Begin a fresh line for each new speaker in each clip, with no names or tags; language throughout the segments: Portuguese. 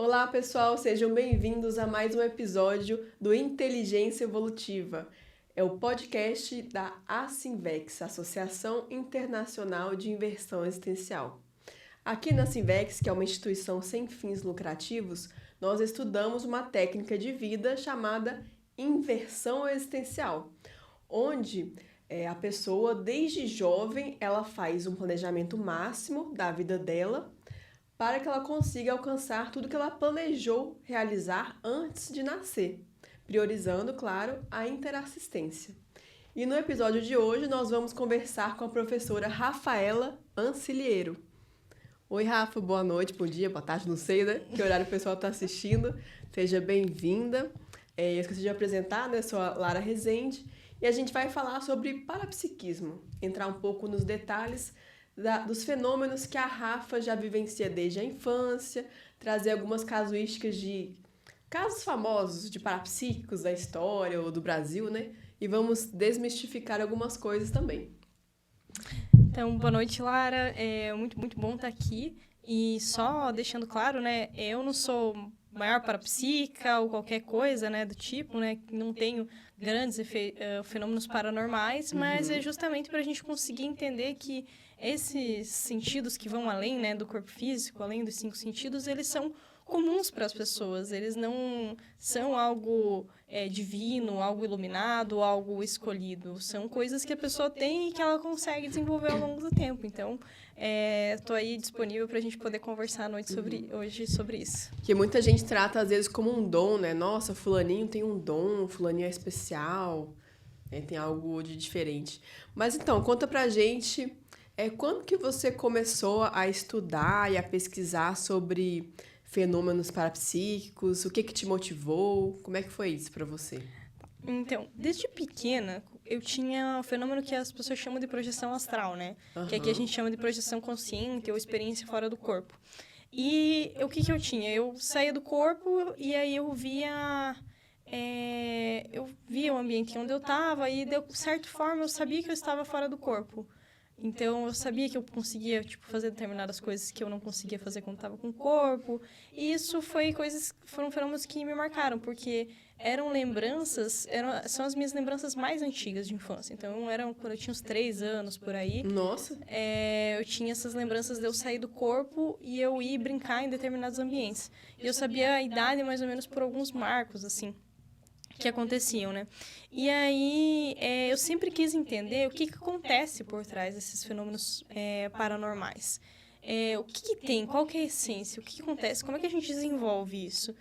Olá, pessoal, sejam bem-vindos a mais um episódio do Inteligência Evolutiva. É o podcast da Assinvex, Associação Internacional de Inversão Existencial. Aqui na Assinvex, que é uma instituição sem fins lucrativos, nós estudamos uma técnica de vida chamada inversão existencial, onde a pessoa, desde jovem, ela faz um planejamento máximo da vida dela para que ela consiga alcançar tudo que ela planejou realizar antes de nascer, priorizando, claro, a interassistência. E no episódio de hoje nós vamos conversar com a professora Rafaela Anciliero. Oi, Rafa, boa noite, bom dia, boa tarde, não sei, né? Que horário o pessoal está assistindo. Seja bem-vinda. Eu esqueci de apresentar, né? Sou a Lara Rezende e a gente vai falar sobre parapsiquismo, entrar um pouco nos detalhes dos fenômenos que a Rafa já vivencia desde a infância, trazer algumas casuísticas de casos famosos de parapsíquicos da história ou do Brasil, né? E vamos desmistificar algumas coisas também.
Então, boa noite, Lara. É muito bom estar aqui. E só deixando claro, né? Eu não sou maior parapsíquica ou qualquer coisa, né, do tipo, né? Não tenho grandes fenômenos paranormais, mas é justamente para a gente conseguir entender que esses sentidos que vão além, né, do corpo físico, além dos 5 sentidos, eles são comuns para as pessoas. Eles não são algo divino, algo iluminado, algo escolhido. São coisas que a pessoa tem e que ela consegue desenvolver ao longo do tempo. Então, estou aí disponível para a gente poder conversar à noite hoje sobre isso.
Que muita gente trata, às vezes, como um dom, né? Nossa, fulaninho tem um dom, fulaninho é especial, tem algo de diferente. Mas então, conta pra gente, quando que você começou a estudar e a pesquisar sobre fenômenos parapsíquicos? O que te motivou? Como é que foi isso pra você?
Então, desde pequena, eu tinha um fenômeno que as pessoas chamam de projeção astral, né? Que aqui a gente chama de projeção consciente ou experiência fora do corpo. E o que eu tinha? Eu saía do corpo e aí eu via o ambiente onde eu estava e, de certa forma, eu sabia que eu estava fora do corpo. Então, eu sabia que eu conseguia, fazer determinadas coisas que eu não conseguia fazer quando estava com o corpo. E isso foram fenômenos que me marcaram, porque eram lembranças, são as minhas lembranças mais antigas de infância. Então, quando eu tinha uns 3 anos, por aí.
Nossa!
Eu tinha essas lembranças de eu sair do corpo e eu ir brincar em determinados ambientes. E eu sabia a idade, mais ou menos, por alguns marcos, assim, que aconteciam, né? E aí, eu sempre quis entender o que acontece por trás desses fenômenos paranormais. O que tem? Qual que é a essência? O que acontece? Como é que a gente desenvolve isso?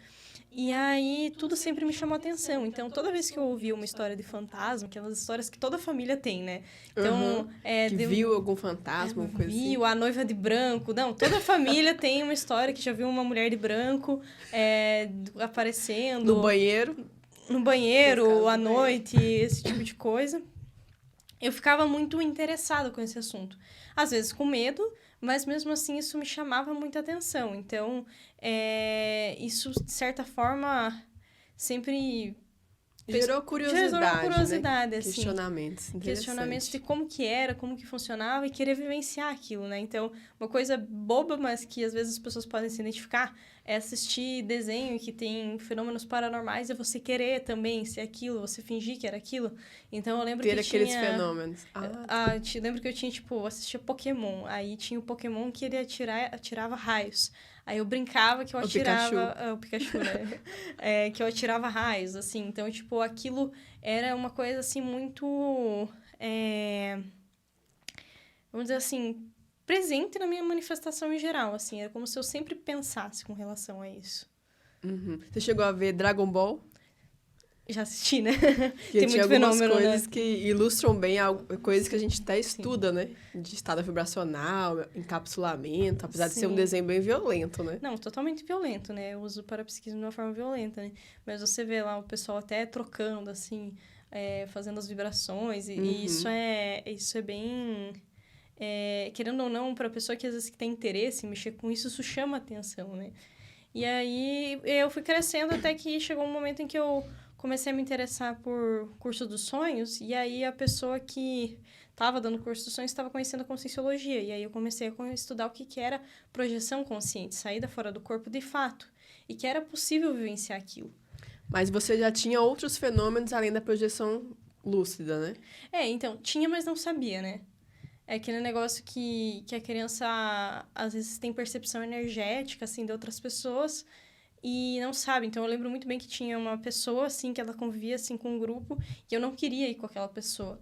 E aí, tudo sempre me chamou a atenção. Então, toda vez que eu ouvia uma história de fantasma, aquelas histórias que toda família tem, né? Então,
viu algum fantasma, alguma coisa assim?
Viu a noiva de branco. Não, toda família tem uma história que já viu uma mulher de branco aparecendo.
No banheiro,
à noite, esse tipo de coisa. Eu ficava muito interessada com esse assunto. Às vezes com medo, mas mesmo assim isso me chamava muita atenção. Então, isso, de certa forma, sempre
gerou curiosidade, né?
assim.
Questionamentos
de como que era, como que funcionava e querer vivenciar aquilo, né? Então, uma coisa boba, mas que às vezes as pessoas podem se identificar, é assistir desenho que tem fenômenos paranormais e você querer também ser aquilo, você fingir que era aquilo. Então, eu lembro
ter aqueles fenômenos.
Lembro que eu tinha, assistia Pokémon. Aí tinha o Pokémon que ele atirava raios. Aí eu brincava que eu atirava... O Pikachu, né? Que eu atirava raios, assim. Então, aquilo era uma coisa, assim, muito... vamos dizer assim, presente na minha manifestação em geral, assim. Era como se eu sempre pensasse com relação a isso.
Você chegou a ver Dragon Ball?
Já assisti, né?
Tem muito fenômeno, coisas, né? Que ilustram bem coisas que a gente até estuda, né? De estado vibracional, encapsulamento, apesar de ser um desenho bem violento, né?
Não, totalmente violento, né? Eu uso o parapsiquismo de uma forma violenta, né? Mas você vê lá o pessoal até trocando, assim, fazendo as vibrações. E isso é bem... querendo ou não, para a pessoa que às vezes tem interesse em mexer com isso, isso chama atenção, né? E aí eu fui crescendo até que chegou um momento em que eu comecei a me interessar por curso dos sonhos, e aí a pessoa que estava dando curso dos sonhos estava conhecendo a conscienciologia, e aí eu comecei a estudar o que era projeção consciente, saída fora do corpo de fato. e que era possível vivenciar aquilo.
Mas você já tinha outros fenômenos além da projeção lúcida, né?
Então, tinha, mas não sabia, né? É aquele negócio que a criança, às vezes, tem percepção energética, assim, de outras pessoas e não sabe. Então, eu lembro muito bem que tinha uma pessoa, assim, que ela convivia, assim, com um grupo e eu não queria ir com aquela pessoa.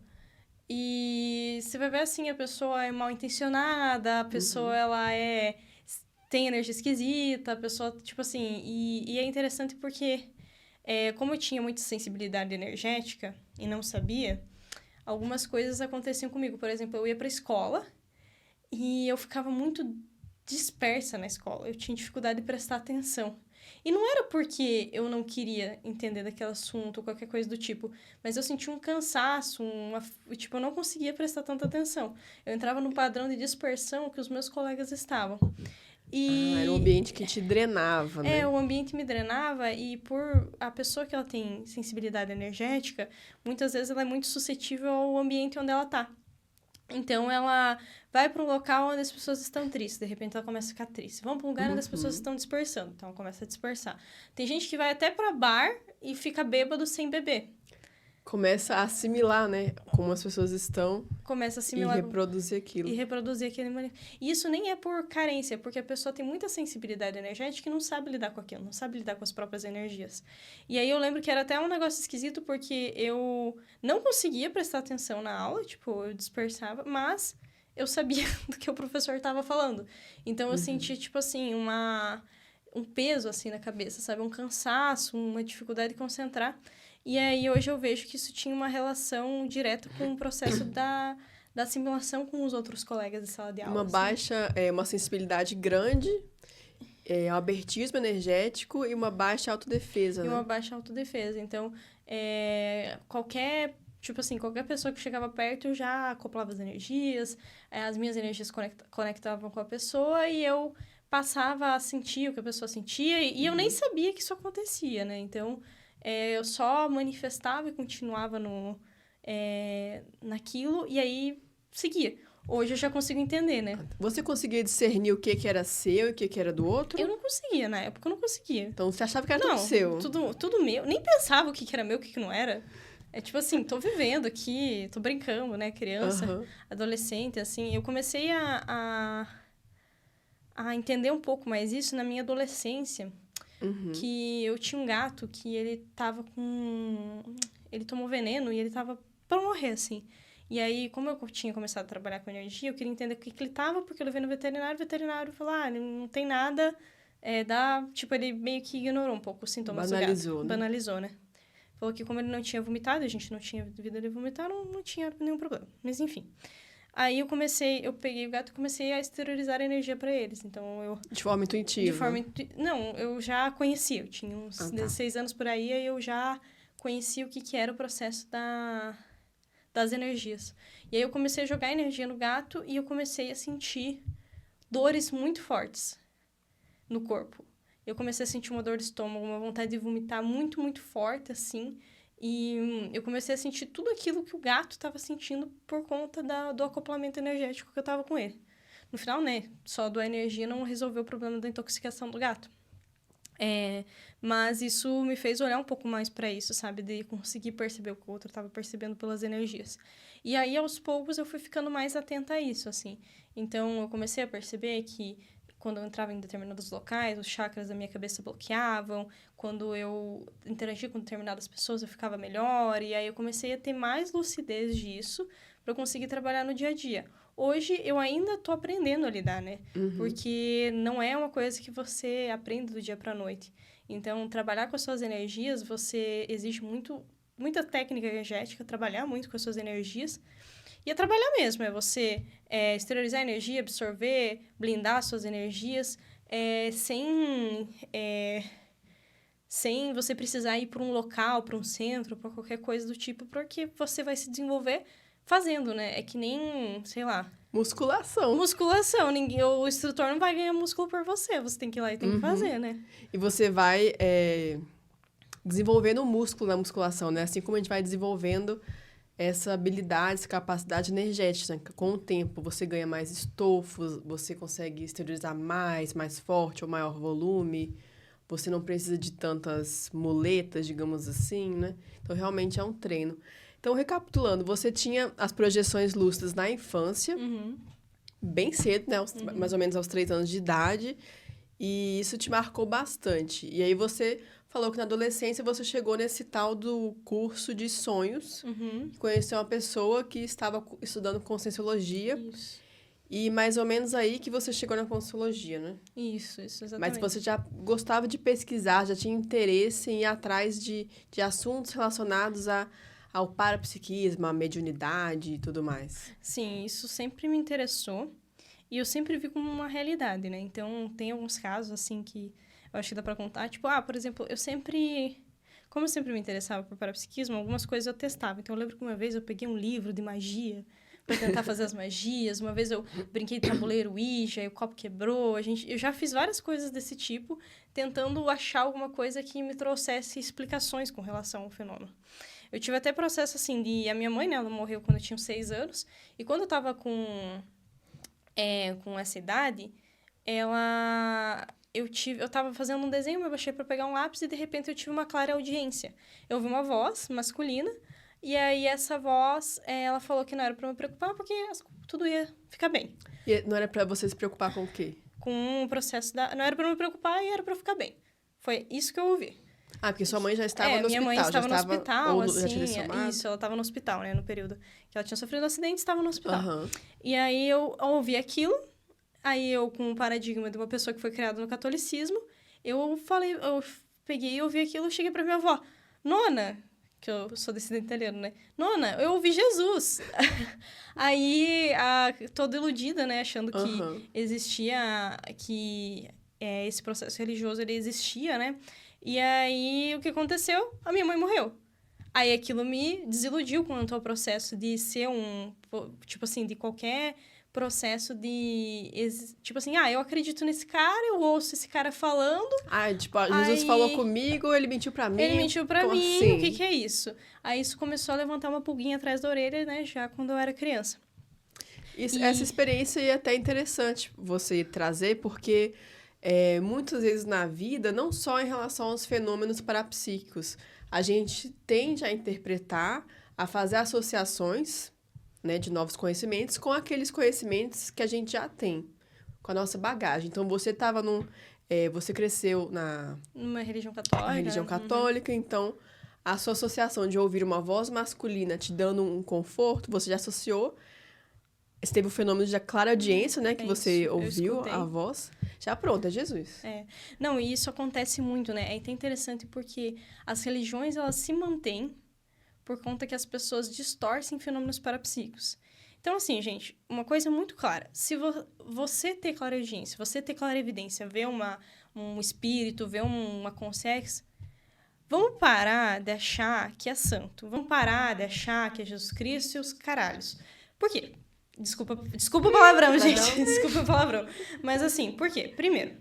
E você vai ver, assim, a pessoa é mal intencionada, a pessoa, ela tem energia esquisita, a pessoa, tipo assim... E é interessante porque, como eu tinha muita sensibilidade energética e não sabia, algumas coisas aconteciam comigo. Por exemplo, eu ia pra escola e eu ficava muito dispersa na escola. Eu tinha dificuldade de prestar atenção. E não era porque eu não queria entender daquele assunto ou qualquer coisa do tipo, mas eu sentia um cansaço, tipo, eu não conseguia prestar tanta atenção. Eu entrava no padrão de dispersão que os meus colegas estavam.
Era um ambiente que te drenava, né?
O ambiente me drenava e por a pessoa que ela tem sensibilidade energética, muitas vezes ela é muito suscetível ao ambiente onde ela tá. Então, ela vai para um local onde as pessoas estão tristes. De repente, ela começa a ficar triste. Vamos para um lugar onde as pessoas estão dispersando. Então, ela começa a dispersar. Tem gente que vai até para bar e fica bêbado sem beber.
Começa a assimilar, né? Como as pessoas estão.
Começa a assimilar.
E reproduzir aquilo.
E reproduzir aquele... E isso nem é por carência, porque a pessoa tem muita sensibilidade energética e não sabe lidar com aquilo, não sabe lidar com as próprias energias. E aí eu lembro que era até um negócio esquisito, porque eu não conseguia prestar atenção na aula, tipo, eu dispersava, mas eu sabia do que o professor estava falando. Então eu sentia, tipo assim, um peso assim na cabeça, sabe? Um cansaço, uma dificuldade de concentrar. E aí, hoje eu vejo que isso tinha uma relação direta com o processo da assimilação com os outros colegas de sala de aula.
Uma sensibilidade grande, um abertismo energético e uma baixa autodefesa, né?
Uma baixa autodefesa. Então, qualquer pessoa que chegava perto, eu já acoplava as energias, as minhas energias conectavam com a pessoa e eu passava a sentir o que a pessoa sentia e eu nem sabia que isso acontecia, né? Então... eu só manifestava e continuava naquilo e aí seguia. Hoje eu já consigo entender, né?
Você conseguia discernir o que era seu e o que era do outro?
Eu não conseguia, na época eu não conseguia.
Então você achava que era tudo seu?
Tudo meu. Nem pensava o que era meu e o que não era. É tipo assim, tô vivendo aqui, tô brincando, né? Criança, adolescente, assim. Eu comecei a entender um pouco mais isso na minha adolescência. Que eu tinha um gato que ele tava com... Ele tomou veneno e ele tava pra morrer, assim. E aí, como eu tinha começado a trabalhar com energia, eu queria entender o que ele tava, porque eu levei no veterinário, o veterinário falou, não tem nada, Tipo, ele meio que ignorou um pouco os sintomas do gato. Banalizou, né? Falou que como ele não tinha vomitado, a gente não tinha vida ele vomitar, não tinha nenhum problema. Mas, enfim... Aí eu peguei o gato e comecei a exteriorizar a energia para eles. Então,
De forma intuitiva?
Não, eu já conhecia. Eu tinha uns 16 anos por aí, aí eu já conhecia o que era o processo das energias. E aí eu comecei a jogar energia no gato e eu comecei a sentir dores muito fortes no corpo. Eu comecei a sentir uma dor de estômago, uma vontade de vomitar muito, muito forte, assim... E eu comecei a sentir tudo aquilo que o gato estava sentindo por conta do acoplamento energético que eu estava com ele. No final, né, só doar energia não resolveu o problema da intoxicação do gato. Mas isso me fez olhar um pouco mais para isso, sabe? De conseguir perceber o que o outro estava percebendo pelas energias. E aí, aos poucos, eu fui ficando mais atenta a isso, assim. Então, eu comecei a perceber que quando eu entrava em determinados locais, os chakras da minha cabeça bloqueavam. Quando eu interagia com determinadas pessoas, eu ficava melhor. E aí eu comecei a ter mais lucidez disso para eu conseguir trabalhar no dia a dia. Hoje, eu ainda tô aprendendo a lidar, né? Porque não é uma coisa que você aprende do dia para a noite. Então, trabalhar com as suas energias, exige muita técnica energética, trabalhar muito com as suas energias. E é trabalhar mesmo, é você exteriorizar a energia, absorver, blindar as suas energias, sem você precisar ir para um local, para um centro, para qualquer coisa do tipo, porque você vai se desenvolver fazendo, né? É que nem, sei lá...
Musculação.
O instrutor não vai ganhar músculo por você, você tem que ir lá e tem que fazer, né?
E você vai desenvolvendo o músculo na musculação, né? Assim como a gente vai desenvolvendo... essa habilidade, essa capacidade energética, né? Com o tempo, você ganha mais estofos, você consegue exteriorizar mais forte ou maior volume, você não precisa de tantas muletas, digamos assim, né? Então, realmente é um treino. Então, recapitulando, você tinha as projeções lúcidas na infância, bem cedo, né? Mais ou menos aos 3 anos de idade, e isso te marcou bastante. E aí você falou que na adolescência você chegou nesse tal do curso de sonhos, conheceu uma pessoa que estava estudando Conscienciologia.
Isso.
E mais ou menos aí que você chegou na Conscienciologia, né?
Isso, exatamente.
Mas você já gostava de pesquisar, já tinha interesse em ir atrás de assuntos relacionados ao parapsiquismo, à mediunidade e tudo mais.
Sim, isso sempre me interessou. E eu sempre vi como uma realidade, né? Então, tem alguns casos, assim, que eu acho que dá pra contar. Tipo, por exemplo, como eu sempre me interessava por parapsiquismo, algumas coisas eu testava. Então, eu lembro que uma vez eu peguei um livro de magia para tentar fazer as magias. Uma vez eu brinquei de tabuleiro Ouija e o copo quebrou. Eu já fiz várias coisas desse tipo, tentando achar alguma coisa que me trouxesse explicações com relação ao fenômeno. Eu tive até processo, assim, a minha mãe, né? Ela morreu quando eu tinha 6 anos. E quando eu tava com essa idade, eu tava fazendo um desenho, eu baixei para pegar um lápis e, de repente, eu tive uma clara audiência. Eu ouvi uma voz masculina. E aí, essa voz, ela falou que não era pra me preocupar, porque tudo ia ficar bem.
E não era pra você se preocupar com o quê?
Com o processo não era pra me preocupar e era pra ficar bem. Foi isso que eu ouvi.
Porque sua mãe já estava no hospital.
Minha mãe estava no hospital,
ou
assim.
Já tinha somado?
Isso, ela estava no hospital, né? No período que ela tinha sofrido um acidente, estava no hospital.
Uhum.
E aí, eu ouvi aquilo. Aí, eu, com o paradigma de uma pessoa que foi criada no catolicismo, eu peguei e ouvi aquilo, cheguei pra minha avó. Nona, que eu sou descendente italiano, né? Nona, eu ouvi Jesus. Aí, toda iludida, né? Achando que existia, que esse processo religioso, ele existia, né? E aí, o que aconteceu? A minha mãe morreu. Aí, aquilo me desiludiu quanto ao processo de ser tipo assim, de qualquer processo de... Tipo assim, eu acredito nesse cara, eu ouço esse cara falando...
Jesus falou comigo, ele mentiu pra mim.
Ele mentiu pra mim,
assim?
O que é isso? Aí isso começou a levantar uma pulguinha atrás da orelha, né, já quando eu era criança.
Essa experiência é até interessante você trazer, porque muitas vezes na vida, não só em relação aos fenômenos parapsíquicos, a gente tende a interpretar, a fazer associações, né, de novos conhecimentos com aqueles conhecimentos que a gente já tem, com a nossa bagagem. Então, você estava você cresceu
numa religião católica.
Religião católica, então a sua associação de ouvir uma voz masculina te dando um conforto, você já associou. Você teve o fenômeno de clara audiência, né, que você ouviu a voz. Já pronto, é Jesus.
Não, e isso acontece muito, né? É até interessante porque as religiões, elas se mantêm por conta que as pessoas distorcem fenômenos parapsíquicos. Então, assim, gente, uma coisa muito clara. Se você ter clareaudiência, você ter clarevidência, ver um espírito, ver uma consciência, vamos parar de achar que é santo. Vamos parar de achar que é Jesus Cristo e os caralhos. Por quê? Desculpa o palavrão, gente. Desculpa o palavrão. Mas, assim, por quê? Primeiro,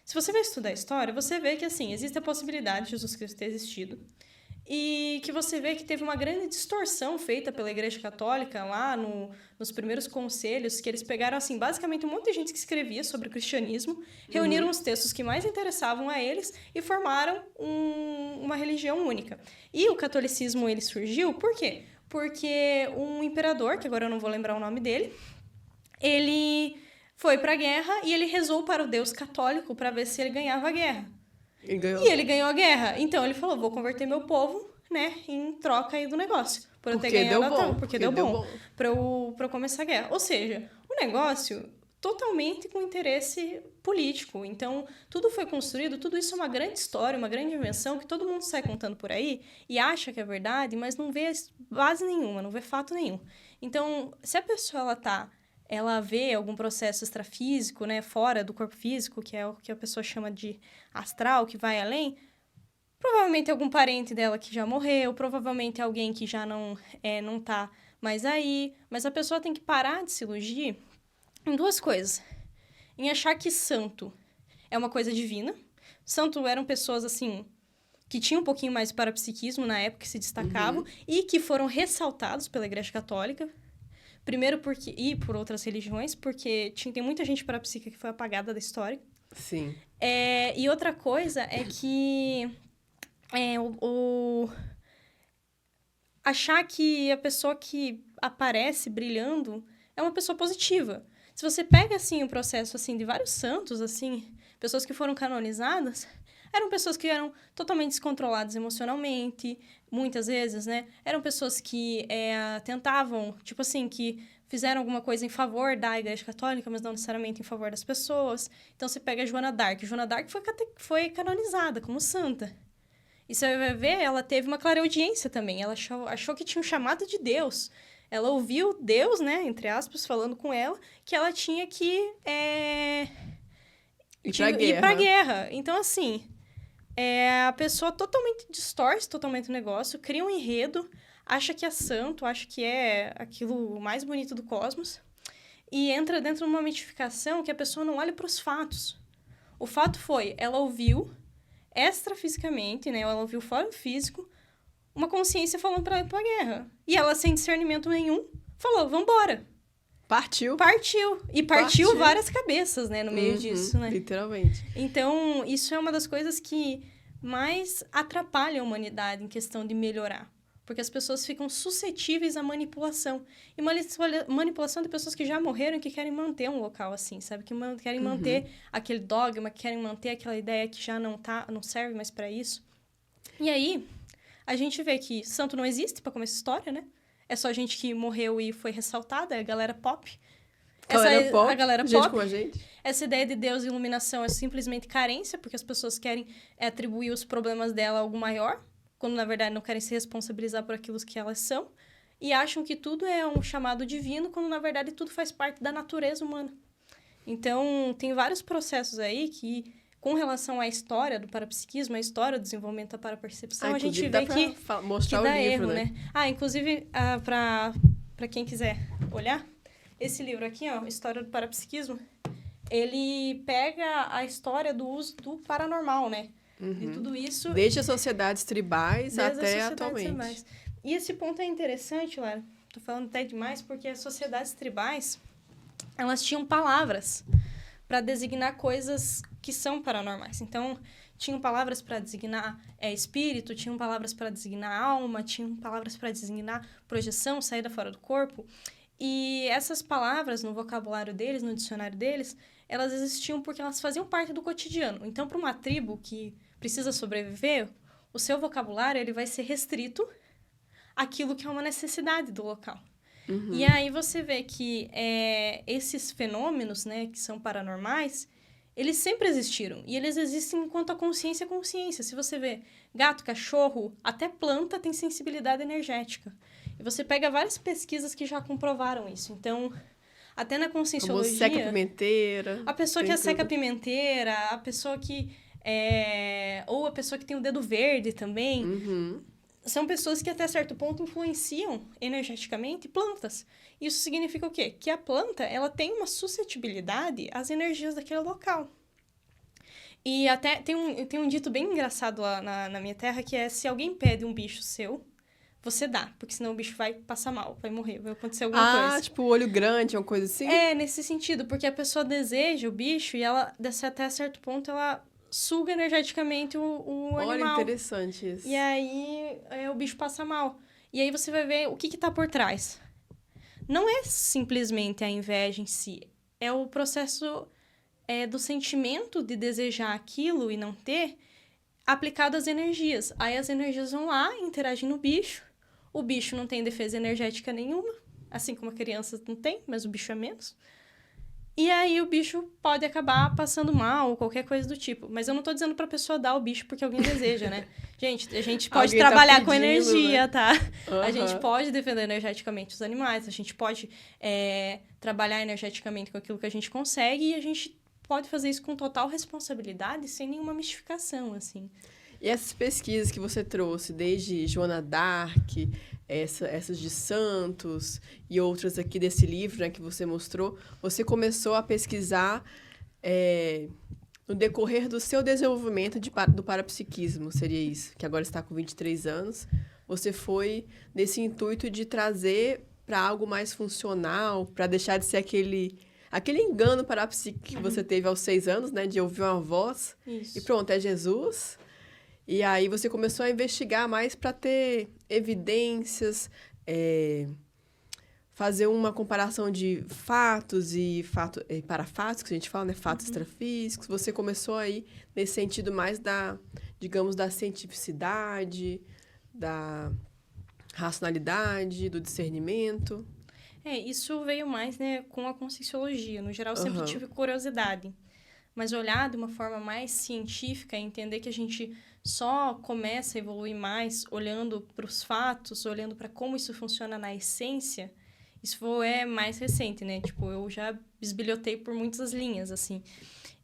se você vai estudar a história, você vê que, assim, existe a possibilidade de Jesus Cristo ter existido. E que você vê que teve uma grande distorção feita pela Igreja Católica lá nos primeiros conselhos, que eles pegaram, assim, basicamente um monte de gente que escrevia sobre o cristianismo, reuniram os textos que mais interessavam a eles e formaram uma religião única. E o catolicismo, ele surgiu por quê? Porque um imperador, que agora eu não vou lembrar o nome dele, ele foi para a guerra e ele rezou para o Deus católico para ver se ele ganhava a guerra. E ele ganhou a guerra. Então, ele falou, vou converter meu povo, né, em troca aí do negócio. Por eu ter ganhado a guerra. Porque deu bom. Pra eu começar a guerra. Ou seja, o negócio totalmente com interesse político. Então, tudo foi construído, tudo isso é uma grande história, uma grande invenção que todo mundo sai contando por aí e acha que é verdade, mas não vê base nenhuma, não vê fato nenhum. Então, se a pessoa, ela vê algum processo extrafísico, né, fora do corpo físico, que é o que a pessoa chama de astral, que vai além, provavelmente algum parente dela que já morreu, provavelmente alguém que já não tá mais aí, mas a pessoa tem que parar de se iludir em duas coisas. Em achar que santo é uma coisa divina. Santo eram pessoas, assim, que tinham um pouquinho mais de parapsiquismo na época, que se destacavam, e que foram ressaltados pela Igreja Católica. Primeiro e por outras religiões, porque tem muita gente parapsíquica que foi apagada da história.
Sim.
E outra coisa é que achar que a pessoa que aparece brilhando é uma pessoa positiva. Se você pega, assim, o processo, assim, de vários santos, assim, pessoas que foram canonizadas, eram pessoas que eram totalmente descontroladas emocionalmente, muitas vezes, né? Eram pessoas que tentavam, tipo assim, que fizeram alguma coisa em favor da Igreja Católica, mas não necessariamente em favor das pessoas. Então, você pega a Joana d'Arc. Joana d'Arc foi canonizada como santa. E você vai ver, ela teve uma clareaudiência também. Ela achou que tinha um chamado de Deus. Ela ouviu Deus, né, entre aspas, falando com ela, que ela tinha que ir pra guerra. Então, assim, a pessoa totalmente distorce totalmente o negócio, cria um enredo, acha que é santo, acha que é aquilo mais bonito do cosmos, e entra dentro de uma mitificação que a pessoa não olha para os fatos. O fato foi, ela ouviu extrafisicamente, né? Ela ouviu fora do físico, uma consciência falando pra ela ir pra guerra. E ela, sem discernimento nenhum, falou, vambora.
Partiu.
E partiu várias cabeças, né? No meio disso, né?
Literalmente.
Então, isso é uma das coisas que mais atrapalha a humanidade em questão de melhorar. Porque as pessoas ficam suscetíveis à manipulação. E manipulação de pessoas que já morreram e que querem manter um local assim, sabe? Que querem manter aquele dogma, que querem manter aquela ideia que já não serve mais para isso. E aí, a gente vê que santo não existe para começar a história, né? É só gente que morreu e foi ressaltada, é a galera pop. A galera
gente
pop.
como a gente.
Essa ideia de Deus e iluminação é simplesmente carência, porque as pessoas querem atribuir os problemas dela a algo maior, quando, na verdade, não querem se responsabilizar por aquilo que elas são, e acham que tudo é um chamado divino, quando, na verdade, tudo faz parte da natureza humana. Então, tem vários processos aí que, com relação à história do parapsiquismo, a história do desenvolvimento da parapercepção, a gente vê que
mostrar
que dá
o livro,
erro, né? Inclusive, para quem quiser olhar, esse livro aqui, ó, História do Parapsiquismo, ele pega a história do uso do paranormal, né? De tudo isso.
Desde as sociedades tribais até atualmente.
E esse ponto é interessante, Lara. Tô falando até demais, porque as sociedades tribais, elas tinham palavras para designar coisas que são paranormais. Então, tinham palavras para designar espírito, tinham palavras para designar alma, tinham palavras para designar projeção, saída fora do corpo. E essas palavras, no vocabulário deles, no dicionário deles, elas existiam porque elas faziam parte do cotidiano. Então, para uma tribo que precisa sobreviver, o seu vocabulário ele vai ser restrito àquilo que é uma necessidade do local. E aí você vê que esses fenômenos, né, que são paranormais, eles sempre existiram. E eles existem enquanto a consciência é consciência. Se você vê gato, cachorro, até planta tem sensibilidade energética. E você pega várias pesquisas que já comprovaram isso. Então, até na conscienciologia...
Como seca pimenteira.
A pessoa que seca pimenteira, a pessoa que... ou a pessoa que tem o dedo verde também. São pessoas que até certo ponto influenciam energeticamente plantas. Isso significa o quê? Que a planta ela tem uma suscetibilidade às energias daquele local. E até tem um dito bem engraçado lá na minha terra, que é se alguém pede um bicho seu, você dá, porque senão o bicho vai passar mal, vai morrer, vai acontecer alguma coisa.
Tipo olho grande, uma coisa assim?
Nesse sentido, porque a pessoa deseja o bicho e ela, até certo ponto, ela suga energeticamente o animal.
Olha, interessante isso.
E aí o bicho passa mal. E aí você vai ver o que tá por trás. Não é simplesmente a inveja em si, é o processo do sentimento de desejar aquilo e não ter, aplicado às energias. Aí as energias vão lá, interagem no bicho, o bicho não tem defesa energética nenhuma, assim como a criança não tem, mas o bicho é menos. E aí o bicho pode acabar passando mal ou qualquer coisa do tipo. Mas eu não tô dizendo pra pessoa dar o bicho porque alguém deseja, né? Gente, a gente pode trabalhar com energia, né? Tá? A gente pode defender energeticamente os animais, a gente pode trabalhar energeticamente com aquilo que a gente consegue e a gente pode fazer isso com total responsabilidade, sem nenhuma mistificação, assim.
E essas pesquisas que você trouxe, desde Joana d'Arc, essas de Santos e outras aqui desse livro, né, que você mostrou, você começou a pesquisar no decorrer do seu desenvolvimento do parapsiquismo, seria isso? Que agora está com 23 anos. Você foi nesse intuito de trazer para algo mais funcional, para deixar de ser aquele engano parapsíquico que você teve aos 6 anos, né? De ouvir uma voz
Isso.
e pronto, é Jesus. E aí você começou a investigar mais para ter evidências, fazer uma comparação de fatos e parafatos, que a gente fala, né? Fatos extrafísicos. Você começou aí nesse sentido mais digamos, da cientificidade, da racionalidade, do discernimento.
Isso veio mais, né, com a Conscienciologia. No geral, eu sempre tive curiosidade. Mas olhar de uma forma mais científica, entender que a gente só começa a evoluir mais olhando para os fatos, olhando para como isso funciona na essência, isso é mais recente, né? Tipo, eu já bisbilhotei por muitas linhas, assim.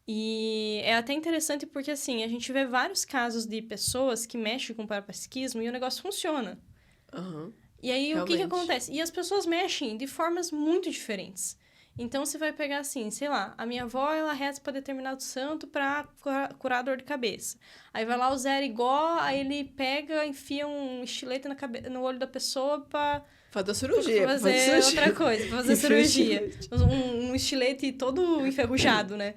E é até interessante porque, assim, a gente vê vários casos de pessoas que mexem com o parapsiquismo e o negócio funciona. E aí,
Realmente.
o que acontece? E as pessoas mexem de formas muito diferentes. Então, você vai pegar assim, sei lá, a minha avó, ela reza para determinado santo para curar a dor de cabeça. Aí vai lá o Zé Arigó, aí ele pega, enfia um estilete no olho da pessoa para
fazer cirurgia.
Pra fazer outra coisa, pra fazer cirurgia. Um estilete todo enferrujado, né?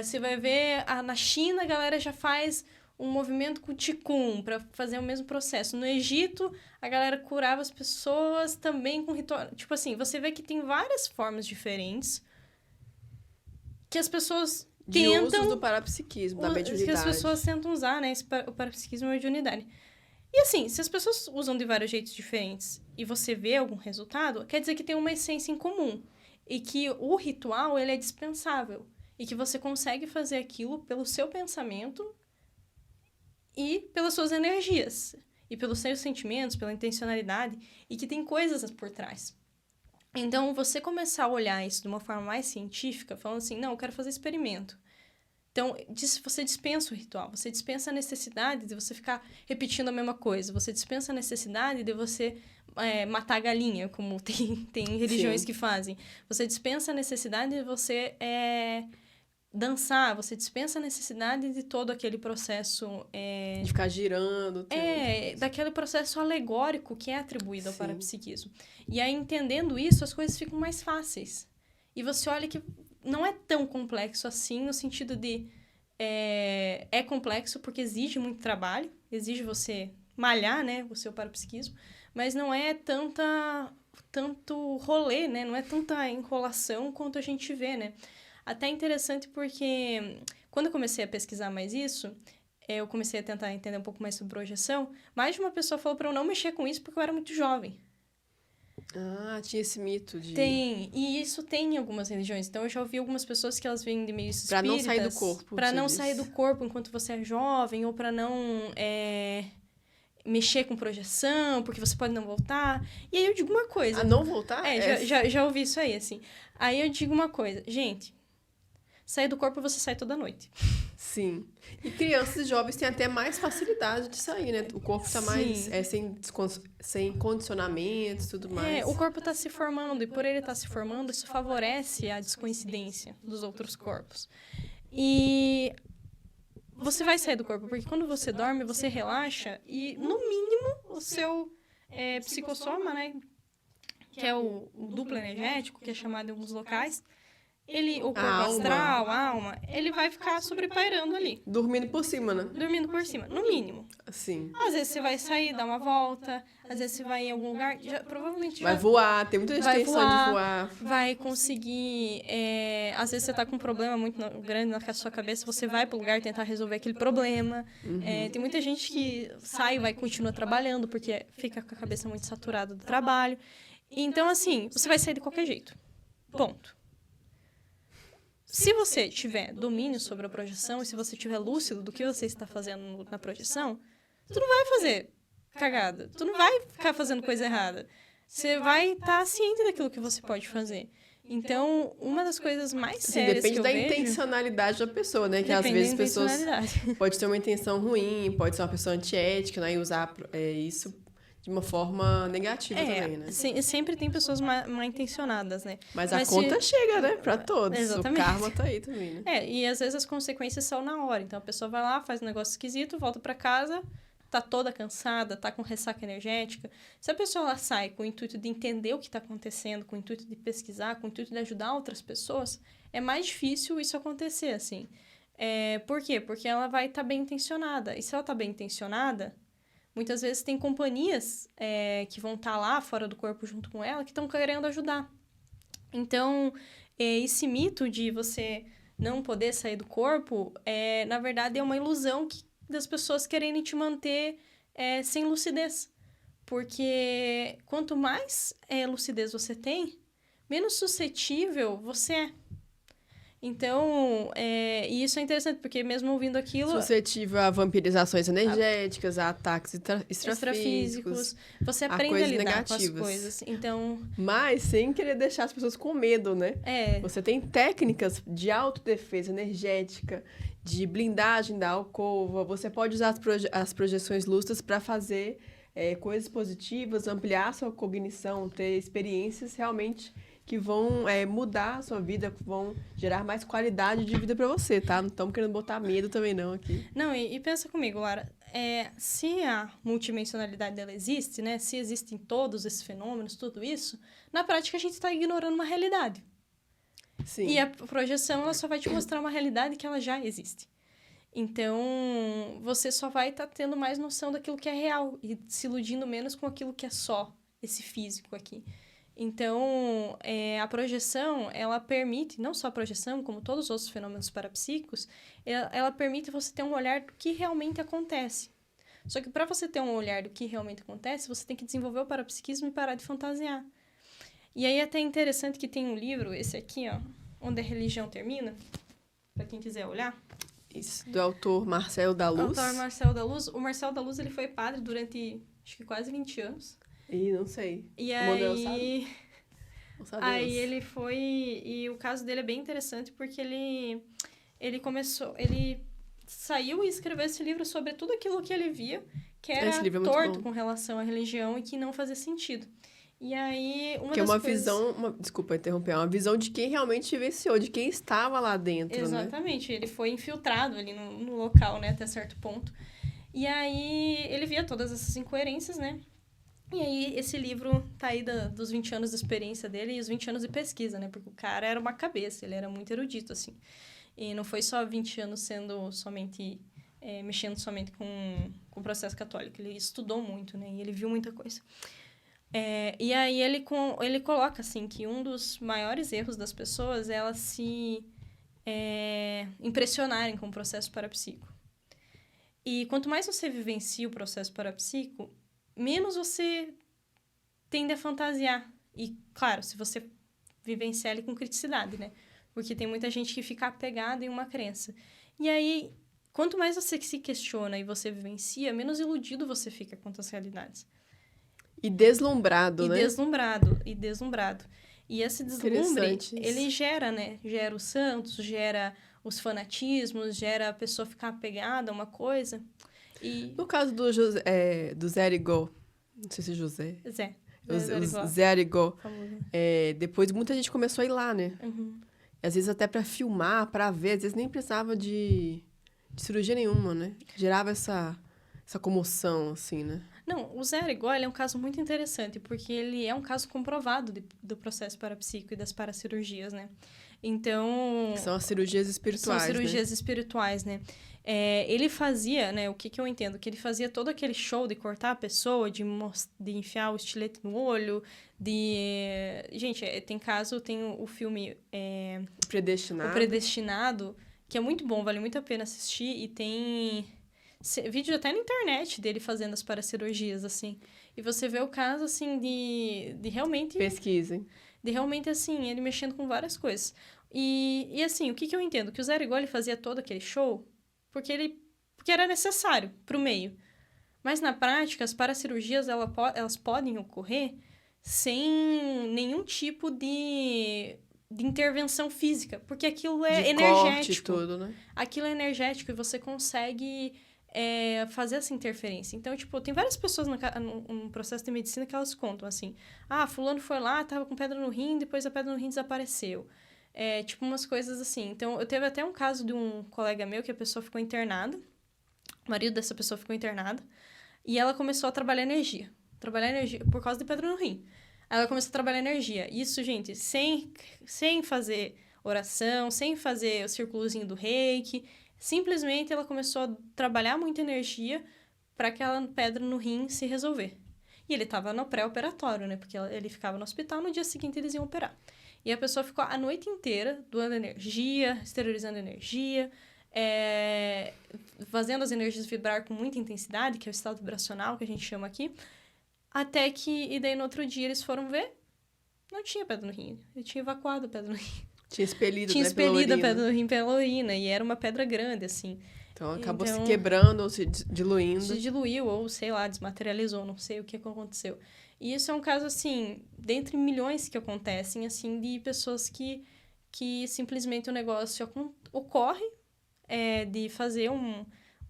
Você vai ver, na China, a galera já faz um movimento com Qigong para fazer o mesmo processo. No Egito, a galera curava as pessoas também com ritual. Tipo assim, você vê que tem várias formas diferentes que as pessoas tentam...
De uso do parapsiquismo, da mediunidade.
Que as pessoas tentam usar, né? O parapsiquismo e a mediunidade. E assim, se as pessoas usam de vários jeitos diferentes e você vê algum resultado, quer dizer que tem uma essência em comum. E que o ritual, ele é dispensável. E que você consegue fazer aquilo pelo seu pensamento e pelas suas energias, e pelos seus sentimentos, pela intencionalidade, e que tem coisas por trás. Então, você começar a olhar isso de uma forma mais científica, falando assim, não, eu quero fazer experimento. Então, você dispensa o ritual, você dispensa a necessidade de você ficar repetindo a mesma coisa, você dispensa a necessidade de você matar a galinha, como tem religiões que fazem. Você dispensa a necessidade de você... dançar, você dispensa a necessidade de todo aquele processo...
de ficar girando.
Daquele processo alegórico que é atribuído ao parapsiquismo. E aí, entendendo isso, as coisas ficam mais fáceis. E você olha que não é tão complexo assim, no sentido de... É complexo porque exige muito trabalho, exige você malhar, né, o seu parapsiquismo, mas não é tanto rolê, né, não é tanta enrolação quanto a gente vê, né. Até interessante porque, quando eu comecei a pesquisar mais isso, eu comecei a tentar entender um pouco mais sobre projeção, mais de uma pessoa falou para eu não mexer com isso porque eu era muito jovem.
Tinha esse mito de...
Tem, e isso tem em algumas religiões. Então, eu já ouvi algumas pessoas que elas vêm de meios espíritas...
Pra não sair do corpo.
Pra não sair do corpo enquanto você é jovem, ou pra não mexer com projeção, porque você pode não voltar. E aí, eu digo uma coisa...
não voltar?
Já ouvi isso aí, assim. Aí, eu digo uma coisa. Gente... Sair do corpo, você sai toda noite.
Sim. E crianças e jovens têm até mais facilidade de sair, né? O corpo tá mais... sem condicionamentos e tudo mais.
O corpo tá se formando. E por ele estar se formando, isso favorece a descoincidência dos outros corpos. E você vai sair do corpo. Porque quando você dorme, você relaxa. E, no mínimo, o seu psicossoma, né? Que é o duplo energético, que é chamado em alguns locais... o corpo astral, a alma, ele vai ficar sobrepairando ali.
Dormindo por cima, né?
Dormindo por cima, no mínimo.
Sim.
Às vezes você vai sair, dar uma volta, às vezes você vai em algum lugar, provavelmente
vai voar, tem muita gente de voar.
Vai conseguir, às vezes você tá com um problema muito grande na sua cabeça, você vai pro lugar tentar resolver aquele problema. Tem muita gente que sai e vai continuar trabalhando, porque fica com a cabeça muito saturada do trabalho. Então, assim, você vai sair de qualquer jeito. Ponto. Se você tiver domínio sobre a projeção e se você tiver lúcido do que você está fazendo na projeção, tu não vai fazer cagada. Tu não vai ficar fazendo coisa errada. Você vai estar ciente daquilo que você pode fazer. Então, uma das coisas mais sérias que eu vejo...
Depende da intencionalidade da pessoa, né? Que às vezes as pessoas... Pode ter uma intenção ruim, pode ser uma pessoa antiética, né? E usar isso... de uma forma negativa também, né?
Sempre tem pessoas mal intencionadas, né?
Mas a conta chega, né? Pra todos.
Exatamente.
O karma tá aí também, né?
E às vezes as consequências são na hora. Então, a pessoa vai lá, faz um negócio esquisito, volta pra casa, tá toda cansada, tá com ressaca energética, se a pessoa ela sai com o intuito de entender o que está acontecendo, com o intuito de pesquisar, com o intuito de ajudar outras pessoas, é mais difícil isso acontecer, assim. Por quê? Porque ela vai estar bem intencionada. E se ela está bem intencionada, muitas vezes tem companhias que vão estar lá fora do corpo junto com ela que estão querendo ajudar. Então, esse mito de você não poder sair do corpo, na verdade, é uma ilusão das pessoas quererem te manter sem lucidez. Porque quanto mais lucidez você tem, menos suscetível você é. Então, e isso é interessante, porque mesmo ouvindo aquilo...
Suscetível a vampirizações energéticas, a ataques extrafísicos,
você aprende a lidar
negativas.
com as coisas. Então...
Mas sem querer deixar as pessoas com medo, né? Você tem técnicas de autodefesa energética, de blindagem da alcova. Você pode usar as projeções lúcidas para fazer coisas positivas, ampliar a sua cognição, ter experiências realmente que vão mudar a sua vida, vão gerar mais qualidade de vida para você, tá? Não estamos querendo botar medo também não aqui.
Não, e pensa comigo, Lara, se a multidimensionalidade dela existe, né? Se existem todos esses fenômenos, tudo isso, na prática a gente está ignorando uma realidade.
Sim.
E a projeção, ela só vai te mostrar uma realidade que ela já existe. Então, você só vai estar tendo mais noção daquilo que é real e se iludindo menos com aquilo que é só esse físico aqui. Então, a projeção, ela permite, não só a projeção, como todos os outros fenômenos parapsíquicos, ela permite você ter um olhar do que realmente acontece. Só que para você ter um olhar do que realmente acontece, você tem que desenvolver o parapsiquismo e parar de fantasiar. E aí é até interessante que tem um livro, esse aqui, ó, Onde a Religião Termina, para quem quiser olhar.
Isso, do autor Marcel da Luz.
O autor Marcel da Luz. O Marcel da Luz, ele foi padre durante, acho que quase 20 anos.
E não sei.
E
aí... Não sabemos.
Aí ele foi... E o caso dele é bem interessante porque ele começou... Ele saiu e escreveu esse livro sobre tudo aquilo que ele via que era torto com relação à religião e que não fazia sentido. E aí,
visão... Desculpa interromper. É uma visão de quem realmente vivenciou, de quem estava lá dentro,
Exatamente. Né? Ele foi infiltrado ali no local, né? Até certo ponto. E aí, ele via todas essas incoerências, né? E aí, esse livro tá aí dos 20 anos de experiência dele e os 20 anos de pesquisa, né? Porque o cara era uma cabeça, ele era muito erudito, assim. E não foi só 20 anos sendo somente... mexendo somente com o processo católico. Ele estudou muito, né? E ele viu muita coisa. E aí, ele coloca, assim, que um dos maiores erros das pessoas é elas se impressionarem com o processo parapsíquico. E quanto mais você vivencia o processo parapsíquico, menos você tende a fantasiar. E, claro, se você vivenciar ele com criticidade, né? Porque tem muita gente que fica apegada em uma crença. E aí, quanto mais você se questiona e você vivencia, menos iludido você fica com as realidades.
E deslumbrado, né?
Deslumbrado. E esse deslumbre, ele gera, né? Gera os santos, gera os fanatismos, gera a pessoa ficar apegada a uma coisa. E...
No caso do Zé Arigó, não sei se é José. Zé Arigó. Depois muita gente começou a ir lá, né?
Uhum.
E, às vezes até para filmar, para ver, às vezes nem precisava de cirurgia nenhuma, né? Gerava essa comoção, assim, né?
Não, o Zé Arigó, ele é um caso muito interessante, porque ele é um caso comprovado do processo parapsíquico e das paracirurgias, né? Então...
São as cirurgias espirituais,
São cirurgias espirituais, né? Ele fazia, né? O que eu entendo? Que ele fazia todo aquele show de cortar a pessoa, de enfiar o estilete no olho, Gente, tem o filme...
Predestinado.
O Predestinado, que é muito bom, vale muito a pena assistir, e tem... vídeo até na internet dele fazendo as paracirurgias, assim. E você vê o caso, assim, de realmente...
Pesquisem.
De realmente, assim, ele mexendo com várias coisas. E assim, o que eu entendo? Que o Zé Arigó, ele fazia todo aquele show porque era necessário pro meio. Mas, na prática, as paracirurgias, elas podem ocorrer sem nenhum tipo de intervenção física. Porque aquilo é energético.
Corte, tudo, né?
Aquilo é energético e você consegue... fazer essa interferência. Então, tipo, tem várias pessoas no processo de medicina que elas contam, assim, fulano foi lá, tava com pedra no rim, depois a pedra no rim desapareceu. Tipo, umas coisas assim. Então, eu teve até um caso de um colega meu que a pessoa ficou internada, o marido dessa pessoa ficou internada, E ela começou a trabalhar energia. Por causa de pedra no rim. Ela começou a trabalhar energia. Isso, gente, sem fazer oração, sem fazer o círculozinho do reiki. Simplesmente ela começou a trabalhar muita energia para aquela pedra no rim se resolver. E ele estava no pré-operatório, né? Porque ele ficava no hospital, no dia seguinte eles iam operar. E a pessoa ficou a noite inteira doando energia, exteriorizando energia, fazendo as energias vibrar com muita intensidade, que é o estado vibracional que a gente chama aqui. Até que, e daí no outro dia eles foram ver, não tinha pedra no rim. Ele tinha evacuado a pedra no rim.
Tinha expelido,
Tinha
né,
expelido
pela
a pedra
urina.
no rim pela urina, e era uma pedra grande, assim.
Então acabou se quebrando ou se diluindo.
Se diluiu ou, sei lá, desmaterializou, não sei o que aconteceu. E isso é um caso, assim, dentre milhões que acontecem, assim, de pessoas que simplesmente o negócio ocorre, de fazer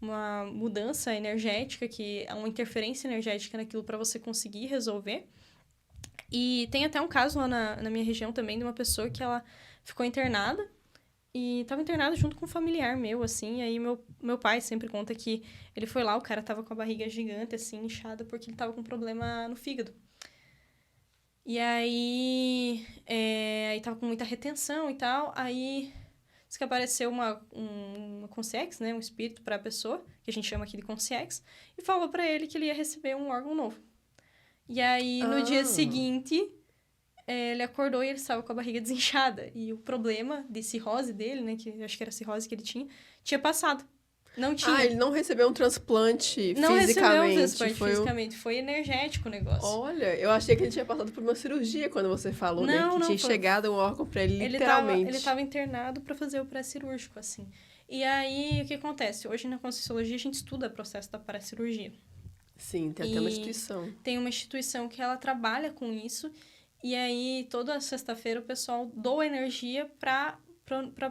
uma mudança energética, uma interferência energética naquilo para você conseguir resolver. E tem até um caso lá na minha região também de uma pessoa que ela ficou internada e estava internada junto com um familiar meu, assim. E aí meu pai sempre conta que ele foi lá, o cara tava com a barriga gigante, assim, inchada, porque ele tava com problema no fígado. E aí tava com muita retenção e tal. Aí diz que apareceu uma consciex, né? Um espírito para a pessoa, que a gente chama aqui de consciex, e falou para ele que ele ia receber um órgão novo. E aí, no dia seguinte, ele acordou e ele estava com a barriga desinchada. E o problema de cirrose dele, né? Que eu acho que era cirrose que ele tinha passado. Não tinha.
Ele não recebeu um transplante
não
fisicamente.
Recebeu um transplante fisicamente. Foi energético o negócio.
Olha, eu achei que ele tinha passado por uma cirurgia quando você falou, né? Que tinha chegado um órgão pra ele, literalmente.
Ele tava internado para fazer o pré-cirúrgico, assim. E aí, o que acontece? Hoje, na Conscienciologia, a gente estuda o processo da pré-cirurgia.
Sim, tem até uma instituição.
Tem uma instituição que ela trabalha com isso. E aí, toda sexta-feira, o pessoal doa energia para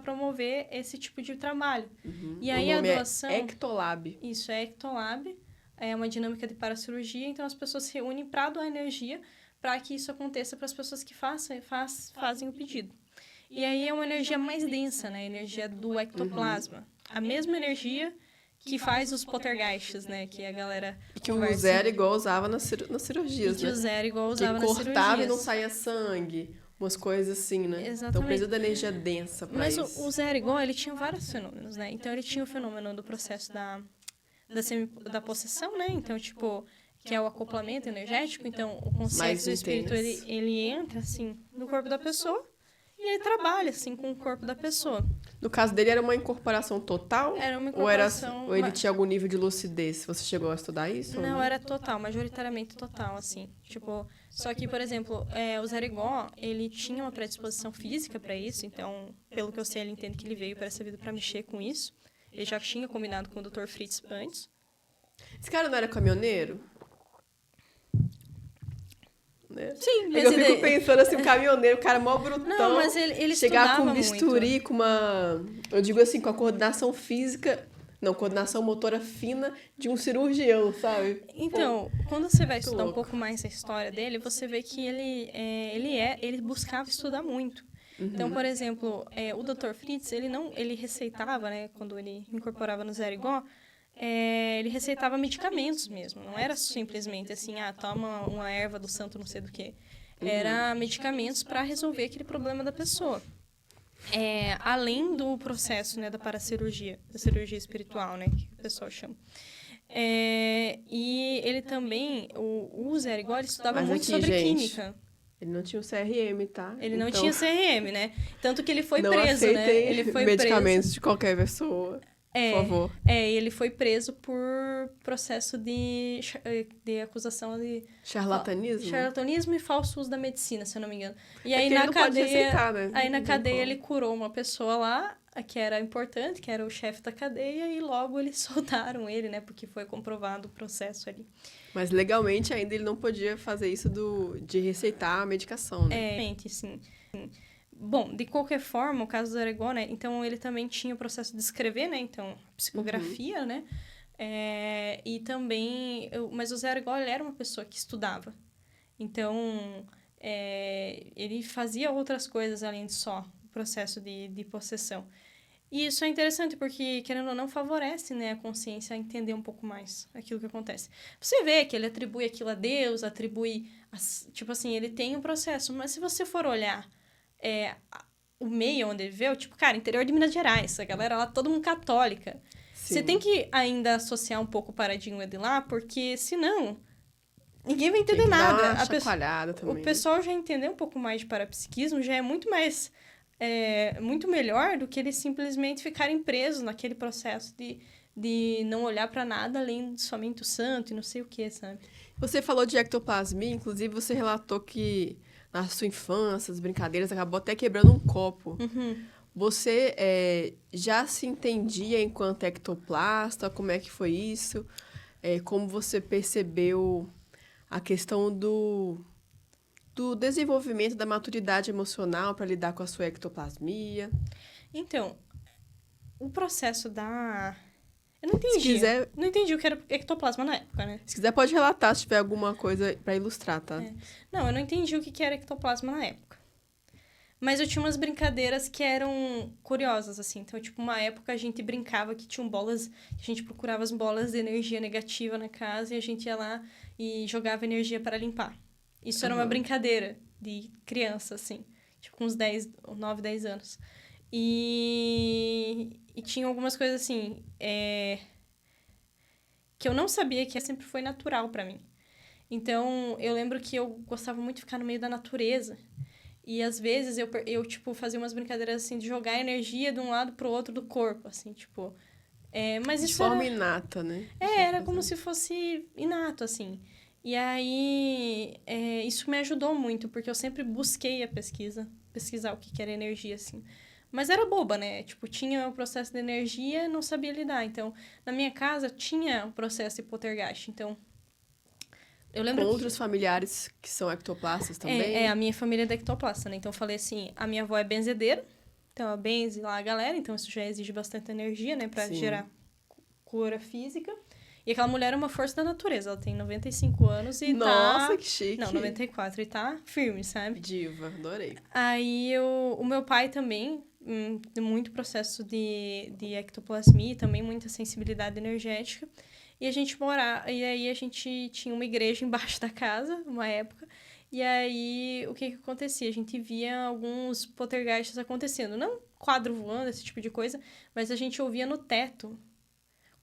promover esse tipo de trabalho.
Uhum.
E aí,
o nome
a doação...
é Ectolab.
Isso, é Ectolab. É uma dinâmica de paracirurgia. Então, as pessoas se reúnem para doar energia para que isso aconteça para as pessoas que fazem o pedido. E aí, é uma energia mais densa, né? A energia do ectoplasma. Uhum. A mesma energia que faz os poltergeists, né? Que a galera...
E que o Zero igual usava nas cirurgias,
né? Que o Zero igual usava nas cirurgias.
Que cortava e não saía sangue. Umas coisas assim, né?
Exatamente.
Então precisa da energia densa pra isso.
Mas o Zero igual, ele tinha vários fenômenos, né? Então, ele tinha o fenômeno do processo da possessão, né? Então, tipo, que é o acoplamento energético. Então, o conceito do espírito, ele entra, assim, no corpo da pessoa e ele trabalha, assim, com o corpo da pessoa.
No caso dele, era uma incorporação total?
Era uma incorporação...
Ou ele tinha algum nível de lucidez? Você chegou a estudar isso?
Não, era total, majoritariamente total, assim. Tipo, só que, por exemplo, o Zero Igual, ele tinha uma predisposição física para isso. Então, pelo que eu sei, ele entende que ele veio para essa vida para mexer com isso. Ele já tinha combinado com o Dr. Fritz antes.
Esse cara não era caminhoneiro? Né?
Sim, mas
eu fico pensando assim, o caminhoneiro, o cara mó brutão.
Não, mas ele
chegar com bisturi,
muito.
Com uma... Eu digo assim, com a coordenação física... Não, coordenação motora fina de um cirurgião, sabe?
Então, quando você vai estudar um pouco mais a história dele, você vê que ele buscava estudar muito. Uhum. Então, por exemplo, o Dr. Fritz, ele receitava, né, quando ele incorporava no Zero Igual, ele receitava medicamentos mesmo. Não era simplesmente assim, toma uma erva do santo não sei do que. Era medicamentos para resolver aquele problema da pessoa. Além do processo, né, da paracirurgia, da cirurgia espiritual, né, que o pessoal chama. E ele também, o Zero Igual, ele estudava muito sobre química.
Ele não tinha o CRM, tá?
Ele não tinha CRM, né? Tanto que ele foi
não
preso, né? Ele foi
medicamentos
preso.
de qualquer pessoa. Por favor.
Ele foi preso por processo de acusação de...
Charlatanismo?
Charlatanismo e falso uso da medicina, se eu não me engano. E aí
na cadeia... Receitar, né?
Aí na cadeia ele curou uma pessoa lá, que era importante, que era o chefe da cadeia, e logo eles soltaram ele, né? Porque foi comprovado o processo ali.
Mas legalmente ainda ele não podia fazer isso de receitar a medicação, né?
Sim. Bom, de qualquer forma, o caso do Zero Igual, né? Então, ele também tinha o processo de escrever, né? Então, psicografia, né? E também... Mas o Zero Igual, ele era uma pessoa que estudava. Então, ele fazia outras coisas além de só o processo de possessão. E isso é interessante porque, querendo ou não, favorece, né, a consciência a entender um pouco mais aquilo que acontece. Você vê que ele atribui aquilo a Deus, tipo assim, ele tem um processo. Mas se você for olhar o meio onde ele viveu, tipo, cara, interior de Minas Gerais, a galera lá, todo mundo católica.
Sim.
Você tem que ainda associar um pouco o paradigma de lá, porque senão ninguém vai entender
Tem que dar
nada.
uma chacoalhada também,
O
né?
pessoal já entender um pouco mais de parapsiquismo já é muito mais... muito melhor do que eles simplesmente ficarem presos naquele processo de não olhar pra nada além de somente o santo e não sei o que, sabe?
Você falou de ectoplasmia, inclusive você relatou que na sua infância, as brincadeiras, acabou até quebrando um copo.
Uhum.
Você já se entendia enquanto ectoplasta? Como é que foi isso? Como você percebeu a questão do desenvolvimento da maturidade emocional para lidar com a sua ectoplasmia?
Então, o processo da... Eu não
Se
entendi.
quiser,
Não entendi o que era ectoplasma na época, né?
se quiser pode relatar se tiver alguma coisa para ilustrar, tá?
Não, eu não entendi o que era ectoplasma na época. Mas eu tinha umas brincadeiras que eram curiosas, assim. Então, tipo, uma época a gente brincava que tinham bolas... A gente procurava as bolas de energia negativa na casa e a gente ia lá e jogava energia para limpar. Isso era uma brincadeira de criança, assim. Tipo, com uns 9, 10 anos. E tinha algumas coisas, assim... que eu não sabia que sempre foi natural pra mim. Então, eu lembro que eu gostava muito de ficar no meio da natureza. E, às vezes, eu tipo, fazia umas brincadeiras, assim, de jogar energia de um lado pro outro do corpo, assim, tipo... mas
De
isso
forma
era...
inata, né?
era como se fosse inato, assim. E aí, isso me ajudou muito, porque eu sempre busquei pesquisar o que era energia, assim. Mas era boba, né? Tipo, tinha o processo de energia, não sabia lidar. Então, na minha casa, tinha o processo de poltergeist. Então, eu
Com
lembro que...
outros familiares que são ectoplastas também?
a minha família é da ectoplasta, né? Então, eu falei assim, a minha avó é benzedeira, então ela benze lá a galera, então isso já exige bastante energia, né? Pra
Sim.
gerar cura física. E aquela mulher é uma força da natureza, ela tem 95 anos e
Nossa, que chique.
Não, 94, e tá firme, sabe?
Diva, adorei.
Aí, o meu pai também, tem muito processo de ectoplasmia, também muita sensibilidade energética. E aí a gente tinha uma igreja embaixo da casa, uma época. E aí, o que acontecia? A gente via alguns poltergeists acontecendo. Não quadro voando, esse tipo de coisa, mas a gente ouvia no teto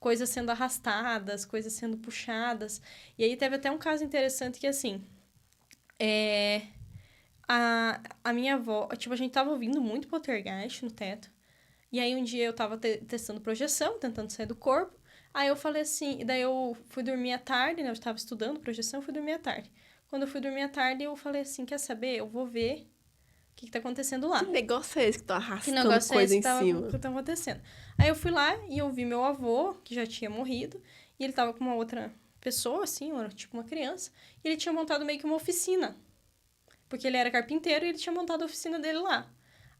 coisas sendo arrastadas, coisas sendo puxadas. E aí teve até um caso interessante que, assim, a minha avó... Tipo, a gente tava ouvindo muito poltergeist no teto. E aí, um dia eu tava testando projeção, tentando sair do corpo. Aí eu falei assim... E daí eu fui dormir à tarde, né? Eu tava estudando projeção, eu fui dormir à tarde. Quando eu fui dormir à tarde, eu falei assim... Quer saber? Eu vou ver o que tá acontecendo lá.
Que negócio é esse que tá
Que
arrastando
negócio é
coisa
esse
em cima?
que tava acontecendo? Aí eu fui lá e eu vi meu avô, que já tinha morrido. E ele tava com uma outra pessoa, assim, tipo uma criança. E ele tinha montado meio que uma oficina. Porque ele era carpinteiro e ele tinha montado a oficina dele lá.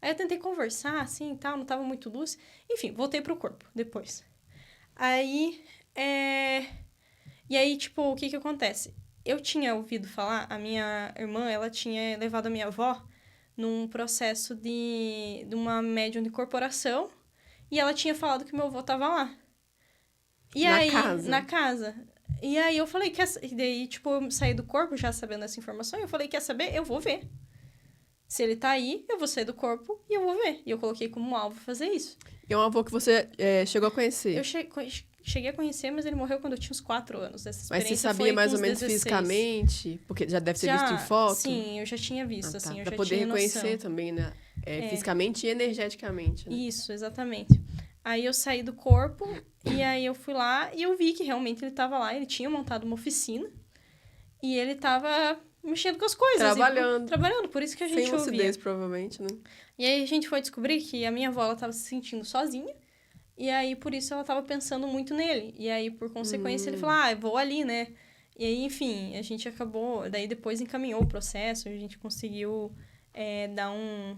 Aí eu tentei conversar, assim, e tal, não tava muito luz. Enfim, voltei pro corpo depois. Aí, E aí, tipo, o que acontece? Eu tinha ouvido falar, a minha irmã, ela tinha levado a minha avó num processo de uma médium de corporação. E ela tinha falado que meu avô tava lá. E
Na
aí,
casa?
na casa. E aí eu falei, e daí, tipo, eu saí do corpo já sabendo essa informação. E eu falei, quer saber? Eu vou ver. Se ele tá aí, eu vou sair do corpo e eu vou ver. E eu coloquei como alvo fazer isso.
E é um avô que você chegou a conhecer?
Eu cheguei a conhecer, mas ele morreu quando eu tinha uns 4 anos. Essa
Mas você
experiência
sabia
foi
mais
com
ou
uns
menos
16.
fisicamente? Porque já deve ter visto em foto?
Sim, eu já tinha visto, assim, eu
Pra
já
poder
tinha
reconhecer
noção.
também, né? Fisicamente e energeticamente, né?
Isso, exatamente. Aí eu saí do corpo e aí eu fui lá e eu vi que realmente ele tava lá. Ele tinha montado uma oficina e ele tava mexendo com as coisas. Trabalhando, por isso que a gente
Sem
ouvia.
lucidez, provavelmente, né?
E aí a gente foi descobrir que a minha avó, ela tava se sentindo sozinha. E aí, por isso, ela tava pensando muito nele. E aí, por consequência, ele falou, eu vou ali, né? E aí, enfim, a gente acabou... Daí, depois encaminhou o processo. A gente conseguiu dar um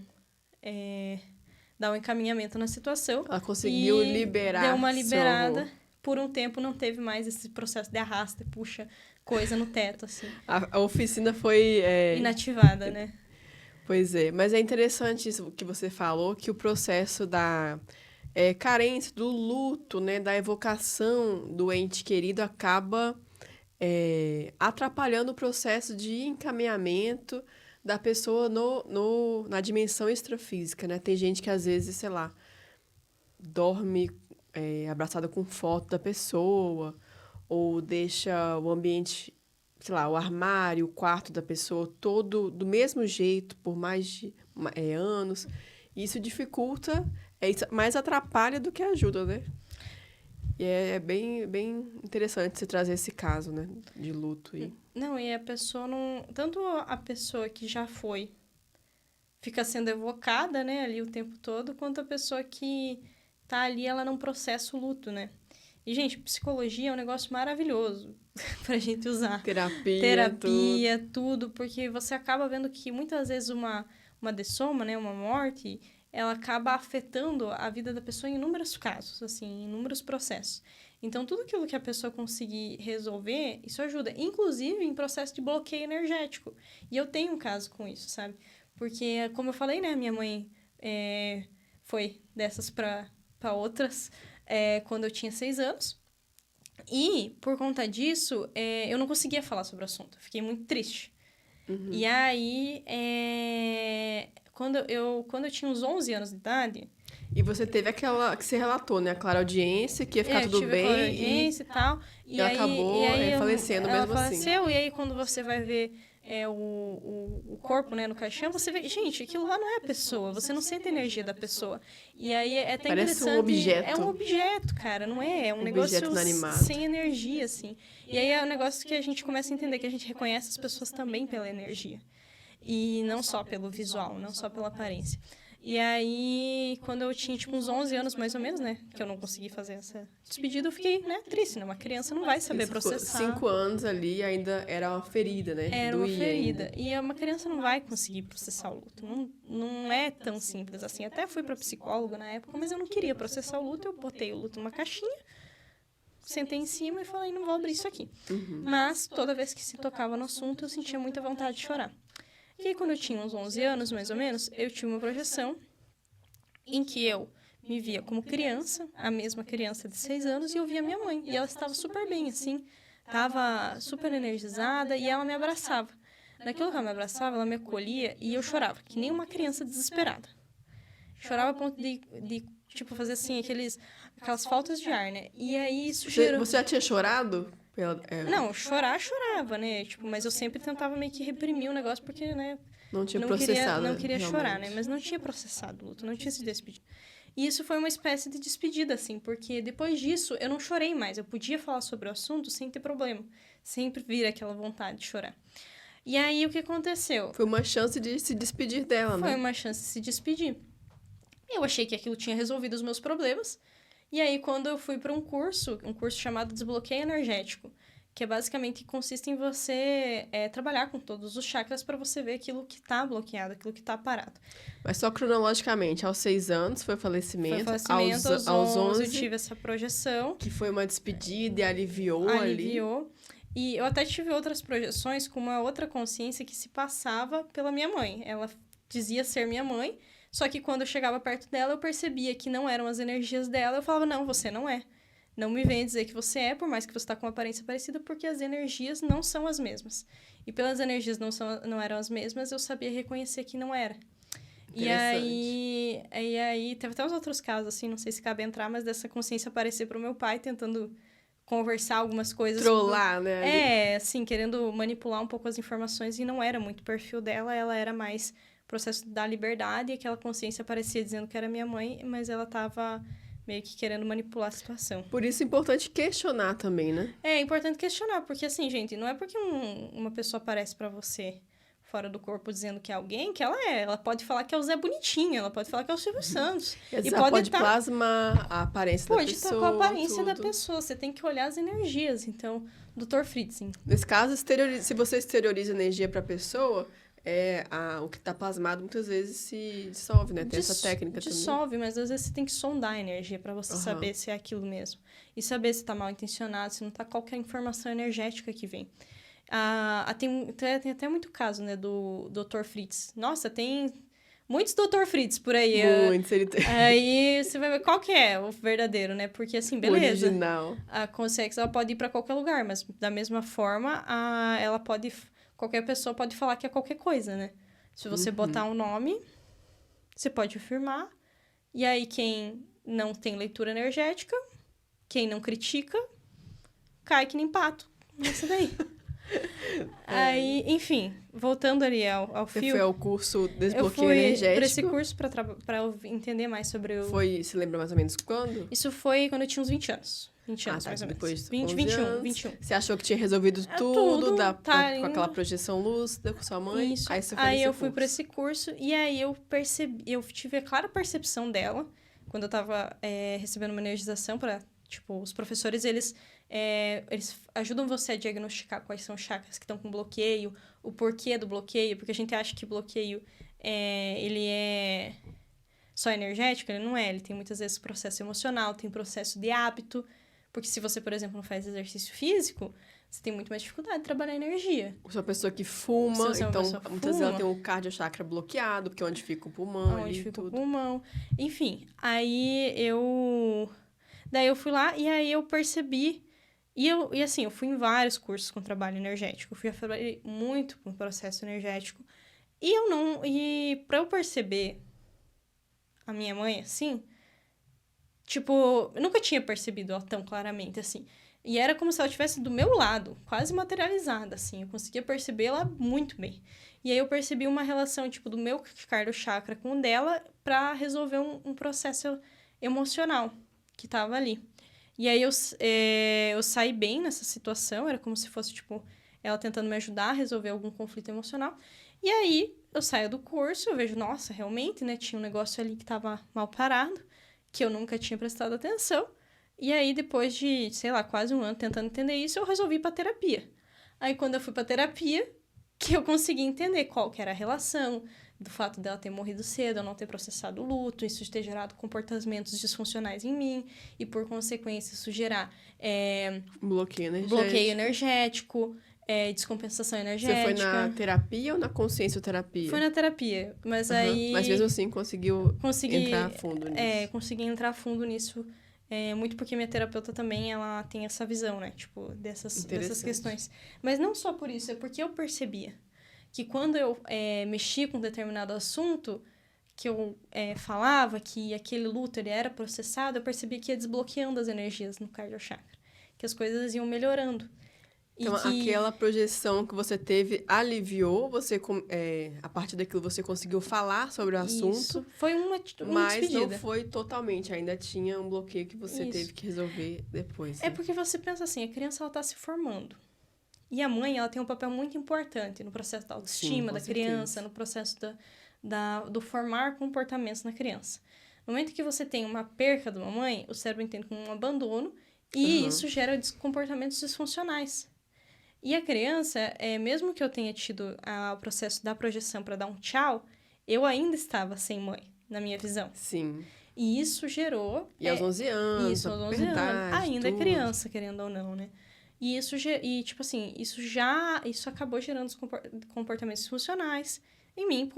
encaminhamento na situação.
Ela conseguiu
e
liberar
deu uma
seu
liberada.
avô.
Por um tempo, não teve mais esse processo de arrasta e puxa coisa no teto, assim.
A oficina foi...
Inativada, né?
Pois é. Mas é interessante isso que você falou, que o processo da carência do luto, né, da evocação do ente querido acaba atrapalhando o processo de encaminhamento da pessoa na dimensão extrafísica, né? Tem gente que às vezes, sei lá, dorme abraçada com foto da pessoa, ou deixa o ambiente, sei lá, o armário, o quarto da pessoa todo do mesmo jeito por mais de anos. E isso dificulta, isso mais atrapalha do que ajuda, né? E é bem, bem interessante você trazer esse caso, né, de luto.
Não, e a pessoa não... Tanto a pessoa que já foi fica sendo evocada, né, ali o tempo todo, quanto a pessoa que tá ali, ela não processa o luto, né? E, gente, psicologia é um negócio maravilhoso pra gente usar. Terapia, tudo, porque você acaba vendo que muitas vezes uma dessoma, né, uma morte, ela acaba afetando a vida da pessoa em inúmeros casos, assim, em inúmeros processos. Então, tudo aquilo que a pessoa conseguir resolver, isso ajuda. Inclusive em processo de bloqueio energético. E eu tenho um caso com isso, sabe? Porque, como eu falei, né, minha mãe foi dessas para outras quando eu tinha 6 anos. E, por conta disso, eu não conseguia falar sobre o assunto. Fiquei muito triste.
Uhum.
E aí, quando eu tinha uns 11 anos de idade...
E você teve aquela que você relatou, né? A clareaudiência, que ia ficar tudo bem.
A clareaudiência e tal.
E acabou falecendo mesmo assim.
Ela faleceu, e aí quando você vai ver o corpo, né, no caixão, você vê... Gente, aquilo lá não é a pessoa. Você não sente a energia da pessoa. E aí é até
Parece
interessante...
um objeto.
É um objeto, cara, não é? É um negócio sem energia, assim. E aí é um negócio que a gente começa a entender, que a gente reconhece as pessoas também pela energia. E não só pelo visual, não só pela aparência. E aí, quando eu tinha, tipo, uns 11 anos, mais ou menos, né? Que eu não consegui fazer essa despedida, eu fiquei, né, triste, né? Uma criança não vai saber processar.
5 anos ali ainda era uma ferida, né?
Era uma ferida. E uma criança não vai conseguir processar o luto. Não é tão simples assim. Até fui pra psicóloga na época, mas eu não queria processar o luto. Eu botei o luto numa caixinha, sentei em cima e falei, não vou abrir isso aqui.
Uhum.
Mas, toda vez que se tocava no assunto, eu sentia muita vontade de chorar. E aí, quando eu tinha uns 11 anos, mais ou menos, eu tive uma projeção em que eu me via como criança, a mesma criança de 6 anos, e eu via minha mãe. E ela estava super bem, assim, estava super energizada, e ela me abraçava. Naquilo que ela me abraçava, ela me acolhia, e eu chorava, que nem uma criança desesperada. Chorava a ponto de tipo, fazer assim, aquelas faltas de ar, né? E aí isso gerou...
Você já tinha chorado?
Não, chorava, né? Tipo, mas eu sempre tentava meio que reprimir o negócio, porque, né...
Não tinha processado.
Não queria chorar, né? Mas não tinha processado o luto, não tinha se despedido. E isso foi uma espécie de despedida, assim, porque depois disso eu não chorei mais. Eu podia falar sobre o assunto sem ter problema. Sempre vir aquela vontade de chorar. E aí, o que aconteceu?
Foi uma chance de se despedir dela, né?
Foi uma chance de se despedir. Eu achei que aquilo tinha resolvido os meus problemas. E aí, quando eu fui para um curso chamado Desbloqueio Energético, que é basicamente consiste em você trabalhar com todos os chakras para você ver aquilo que está bloqueado, aquilo que está parado.
Mas só cronologicamente, aos 6 anos foi o falecimento.
Foi o falecimento, aos 11 eu tive essa projeção.
Que foi uma despedida e aliviou.
E eu até tive outras projeções com uma outra consciência que se passava pela minha mãe. Ela dizia ser minha mãe, só que quando eu chegava perto dela, eu percebia que não eram as energias dela. Eu falava, não, você não é. Não me venha dizer que você é, por mais que você está com uma aparência parecida, porque as energias não são as mesmas. E pelas energias não eram as mesmas, eu sabia reconhecer que não era. E aí, teve até uns outros casos, assim, não sei se cabe entrar, mas dessa consciência aparecer pro meu pai, tentando conversar algumas coisas.
Trollar, né?
Assim, querendo manipular um pouco as informações, e não era muito o perfil dela, ela era mais processo da liberdade, e aquela consciência aparecia dizendo que era minha mãe, mas ela estava meio que querendo manipular a situação.
Por isso é importante questionar também, né?
É importante questionar, porque assim, gente, não é porque uma pessoa aparece pra você fora do corpo dizendo que é alguém, que ela é. Ela pode falar que é o Zé Bonitinho, ela pode falar que é o Silvio Santos.
E pode plasmar a aparência da pessoa.
Pode estar com a aparência da pessoa. Você tem que olhar as energias. Então, Dr. Fritzen.
Nesse caso, se você exterioriza energia para a pessoa, o que está plasmado muitas vezes se dissolve, né? Tem essa técnica também.
Dissolve, mas às vezes você tem que sondar a energia para você saber se é aquilo mesmo. E saber se está mal intencionado, se não está qualquer informação energética que vem. Tem até muito caso, né, do Dr. Fritz. Nossa, tem muitos Dr. Fritz por aí.
Muitos.
Aí você vai ver qual que é o verdadeiro, né? Porque, assim, beleza.
Original.
A Consex, ela pode ir pra qualquer lugar, mas da mesma forma, ela pode... Qualquer pessoa pode falar que é qualquer coisa, né? Se você botar um nome, você pode afirmar. E aí, quem não tem leitura energética, quem não critica, cai que nem pato. Isso daí. Aí, enfim, voltando ali ao
Você
fio...
foi ao curso Desbloqueio
Eu fui
Energético?
por esse curso pra eu entender mais sobre o...
Você lembra mais ou menos quando?
Isso foi quando eu tinha uns 20 anos. 20 anos,
tá,
mais ou menos.
depois
20,
11
21,
anos.
21.
Você achou que tinha resolvido
tudo,
tudo
tá
com aquela projeção lúcida com sua mãe?
Isso.
Aí você foi
Aí
nesse
eu fui
curso.
pra esse curso e aí eu tive a clara percepção dela quando eu tava recebendo uma energização para, tipo, os professores, eles ajudam você a diagnosticar quais são os chakras que estão com bloqueio, o porquê do bloqueio, porque a gente acha que bloqueio ele é só energético, ele não é, ele tem muitas vezes processo emocional, tem processo de hábito, porque se você, por exemplo, não faz exercício físico, você tem muito mais dificuldade de trabalhar energia.
Você é uma pessoa que fuma, então muitas vezes ela tem um cardiochakra bloqueado, porque é onde fica o pulmão
onde
ali
fica
tudo.
o pulmão. Enfim, daí eu fui lá e aí eu percebi... E assim, eu fui em vários cursos com trabalho energético. Eu trabalhei muito com processo energético. E pra eu perceber a minha mãe, assim... Tipo, eu nunca tinha percebido ela tão claramente, assim. E era como se ela estivesse do meu lado, quase materializada, assim. Eu conseguia perceber ela muito bem. E aí eu percebi uma relação, tipo, do meu cardiochakra com o dela pra resolver um processo emocional que tava ali. E aí eu saí bem nessa situação, era como se fosse, tipo, ela tentando me ajudar a resolver algum conflito emocional. E aí eu saio do curso, eu vejo, nossa, realmente, né, tinha um negócio ali que tava mal parado, que eu nunca tinha prestado atenção. E aí, depois de, sei lá, quase um ano tentando entender isso, eu resolvi ir pra terapia. Aí, quando eu fui pra terapia, que eu consegui entender qual que era a relação do fato dela ter morrido cedo, eu não ter processado o luto, isso ter gerado comportamentos disfuncionais em mim, e por consequência isso gerar bloqueio energético, descompensação energética.
Você foi na terapia ou na consciencioterapia?
Foi na terapia, mas aí...
Mas mesmo assim conseguiu entrar fundo nisso.
Consegui entrar fundo nisso, muito porque minha terapeuta também, ela tem essa visão, né, tipo, dessas questões. Mas não só por isso, é porque eu percebia que quando eu mexia com um determinado assunto, que eu falava que aquele luto ele era processado, eu percebia que ia desbloqueando as energias no cardiochakra, que as coisas iam melhorando.
Então, aquela projeção que você teve aliviou, a partir daquilo você conseguiu falar sobre o assunto.
Isso, foi uma
mas
despedida.
não foi totalmente, ainda tinha um bloqueio que você teve que resolver depois.
É porque você pensa assim, a criança ela tá se formando. E a mãe, ela tem um papel muito importante no processo da autoestima da criança, no processo do formar comportamentos na criança. No momento que você tem uma perca de uma mãe, o cérebro entende como um abandono e isso gera comportamentos disfuncionais. E a criança, mesmo que eu tenha tido o processo da projeção para dar um tchau, eu ainda estava sem mãe, na minha visão.
Sim.
E isso gerou...
E aos 11 anos,
isso, aos 11 anos. Ainda é criança, querendo ou não, né? E tipo assim, isso acabou gerando comportamentos disfuncionais em mim,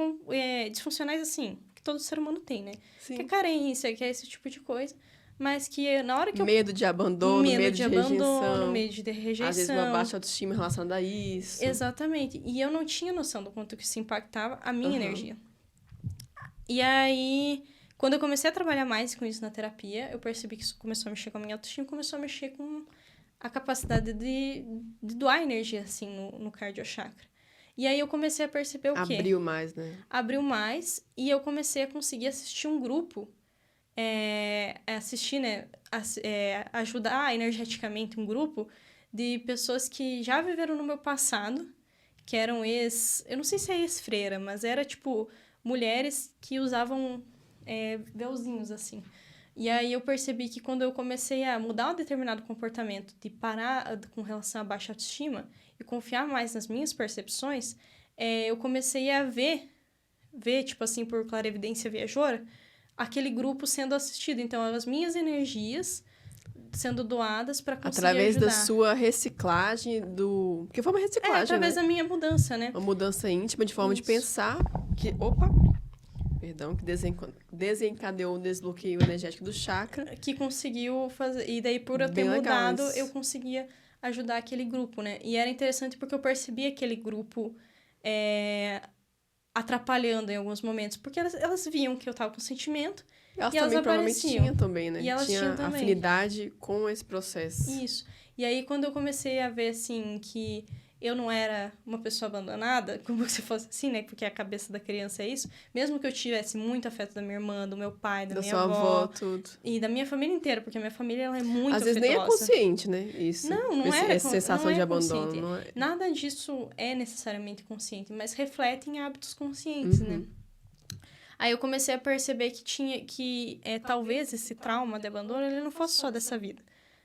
disfuncionais assim, que todo ser humano tem, né?
Sim.
Que é carência, que é esse tipo de coisa. Mas que na hora que
medo de abandono, medo de rejeição.
Medo de rejeição.
Às vezes uma baixa autoestima relacionada a isso.
Exatamente. E eu não tinha noção do quanto que isso impactava a minha energia. E aí, quando eu comecei a trabalhar mais com isso na terapia, eu percebi que isso começou a mexer com a minha autoestima, começou a mexer com a capacidade de doar energia, assim, no cardiochakra. E aí eu comecei a perceber o quê?
Abriu mais, né?
Abriu mais, e eu comecei a conseguir assistir um grupo, ajudar energeticamente um grupo de pessoas que já viveram no meu passado, que eram eu não sei se é ex-freira, mas era, tipo, mulheres que usavam véuzinhos, assim. E aí eu percebi que quando eu comecei a mudar um determinado comportamento, de parar com relação à baixa autoestima e confiar mais nas minhas percepções, eu comecei a ver, tipo assim, por clarevidência viajoura, aquele grupo sendo assistido. Então, as minhas energias sendo doadas para conseguir
através
ajudar.
Da sua reciclagem porque foi uma reciclagem,
através
né?
Da minha mudança, né?
Uma mudança íntima de forma de pensar que... Opa! perdão, que desencadeou o desbloqueio energético do chakra.
Que conseguiu fazer... E daí, por eu ter mudado, eu conseguia ajudar aquele grupo, né? E era interessante porque eu percebi aquele grupo atrapalhando em alguns momentos. Porque elas viam que eu tava com sentimento
Elas
e
também
elas
provavelmente
apareciam.
tinham também, né?
E elas tinham também.
Afinidade com esse processo.
Isso. E aí, quando eu comecei a ver, assim, que eu não era uma pessoa abandonada, como se fosse assim, né? Porque a cabeça da criança é isso. Mesmo que eu tivesse muito afeto da minha irmã, do meu pai, da minha avó.
Tudo.
E da minha família inteira, porque a minha família ela é muito
Às vezes
afetuosa.
nem é consciente, né? Isso.
Não era.
Essa sensação de abandono.
Não é. Nada disso é necessariamente consciente, mas reflete em hábitos conscientes, né? Aí eu comecei a perceber que talvez esse trauma de abandono ele não fosse só dessa vida.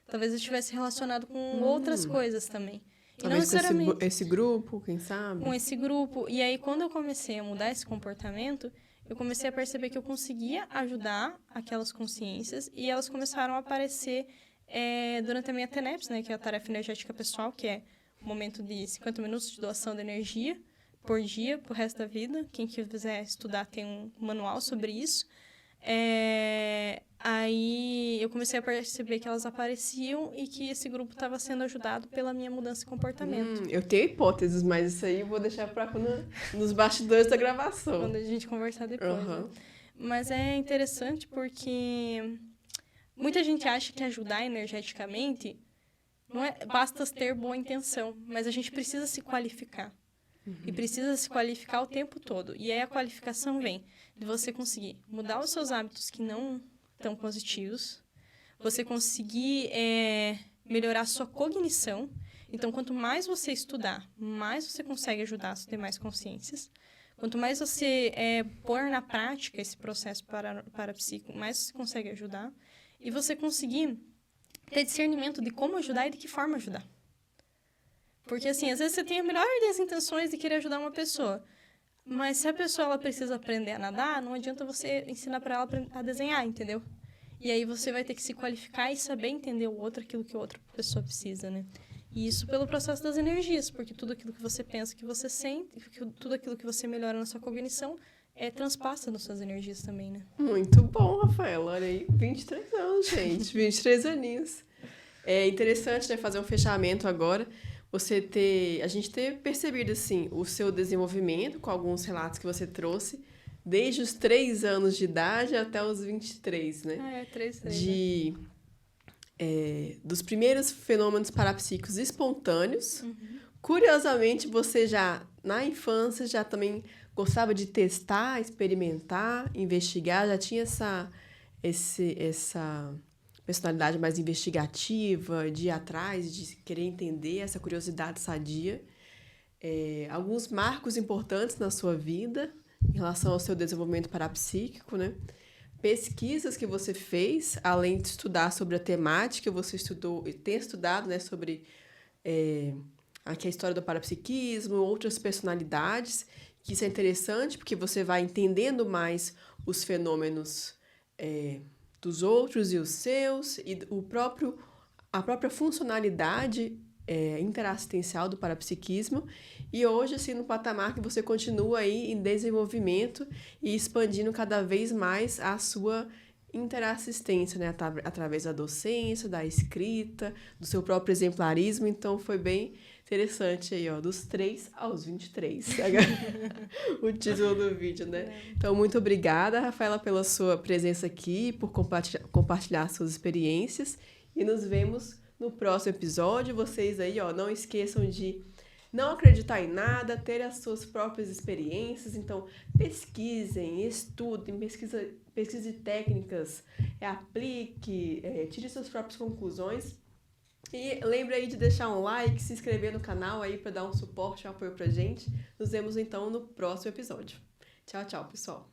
Talvez eu estivesse relacionado com outras coisas também. E não necessariamente
com esse grupo, quem sabe?
Com esse grupo. E aí, quando eu comecei a mudar esse comportamento, eu comecei a perceber que eu conseguia ajudar aquelas consciências e elas começaram a aparecer durante a minha TENEPS, né? Que é a tarefa energética pessoal, que é um momento de 50 minutos de doação de energia por dia, pro resto da vida. Quem quiser estudar tem um manual sobre isso. Aí eu comecei a perceber que elas apareciam e que esse grupo estava sendo ajudado pela minha mudança de comportamento.
Eu tenho hipóteses, mas isso aí eu vou deixar para nos bastidores da gravação.
Quando a gente conversar depois. Né? Mas é interessante porque muita gente acha que ajudar energeticamente não basta ter boa intenção, mas a gente precisa se qualificar. E precisa se qualificar o tempo todo. E aí a qualificação vem de você conseguir mudar os seus hábitos que não estão positivos, você conseguir melhorar a sua cognição. Então, quanto mais você estudar, mais você consegue ajudar as demais consciências. Quanto mais você pôr na prática esse processo parapsíquico, mais você consegue ajudar. E você conseguir ter discernimento de como ajudar e de que forma ajudar. Porque, assim, às vezes você tem a melhor das intenções de querer ajudar uma pessoa. Mas se a pessoa ela precisa aprender a nadar, não adianta você ensinar para ela a desenhar, entendeu? E aí você vai ter que se qualificar e saber entender o outro, aquilo que a outra pessoa precisa, né? E isso pelo processo das energias, porque tudo aquilo que você pensa, que você sente, tudo aquilo que você melhora na sua cognição, transpassa nas suas energias também, né?
Muito bom, Rafaela. Olha aí, 23 anos, gente. 23 aninhos. É interessante, né, fazer um fechamento agora. A gente ter percebido, assim, o seu desenvolvimento com alguns relatos que você trouxe, desde os 3 anos de idade até os 23, né?
3,
né? Dos primeiros fenômenos parapsíquicos espontâneos. Curiosamente, você já, na infância, já também gostava de testar, experimentar, investigar, já tinha essa personalidade mais investigativa, de ir atrás, de querer entender, essa curiosidade sadia. Alguns marcos importantes na sua vida em relação ao seu desenvolvimento parapsíquico, né? Pesquisas que você fez, além de estudar sobre a temática, você tem estudado, né, sobre aqui a história do parapsiquismo, outras personalidades, que isso é interessante porque você vai entendendo mais os fenômenos dos outros e os seus, e a própria funcionalidade interassistencial do parapsiquismo, e hoje, assim, no patamar que você continua aí em desenvolvimento e expandindo cada vez mais a sua interassistência, né, através da docência, da escrita, do seu próprio exemplarismo. Então, foi bem interessante aí, ó, dos 3 aos 23, o título do vídeo, né? Então, muito obrigada, Rafaela, pela sua presença aqui, por compartilhar suas experiências, e nos vemos no próximo episódio. Vocês aí, ó, não esqueçam de não acreditar em nada, ter as suas próprias experiências. Então, pesquisem, estudem, pesquise técnicas, aplique, tire suas próprias conclusões. E lembre aí de deixar um like, se inscrever no canal aí para dar um suporte, um apoio pra gente. Nos vemos então no próximo episódio. Tchau, tchau, pessoal.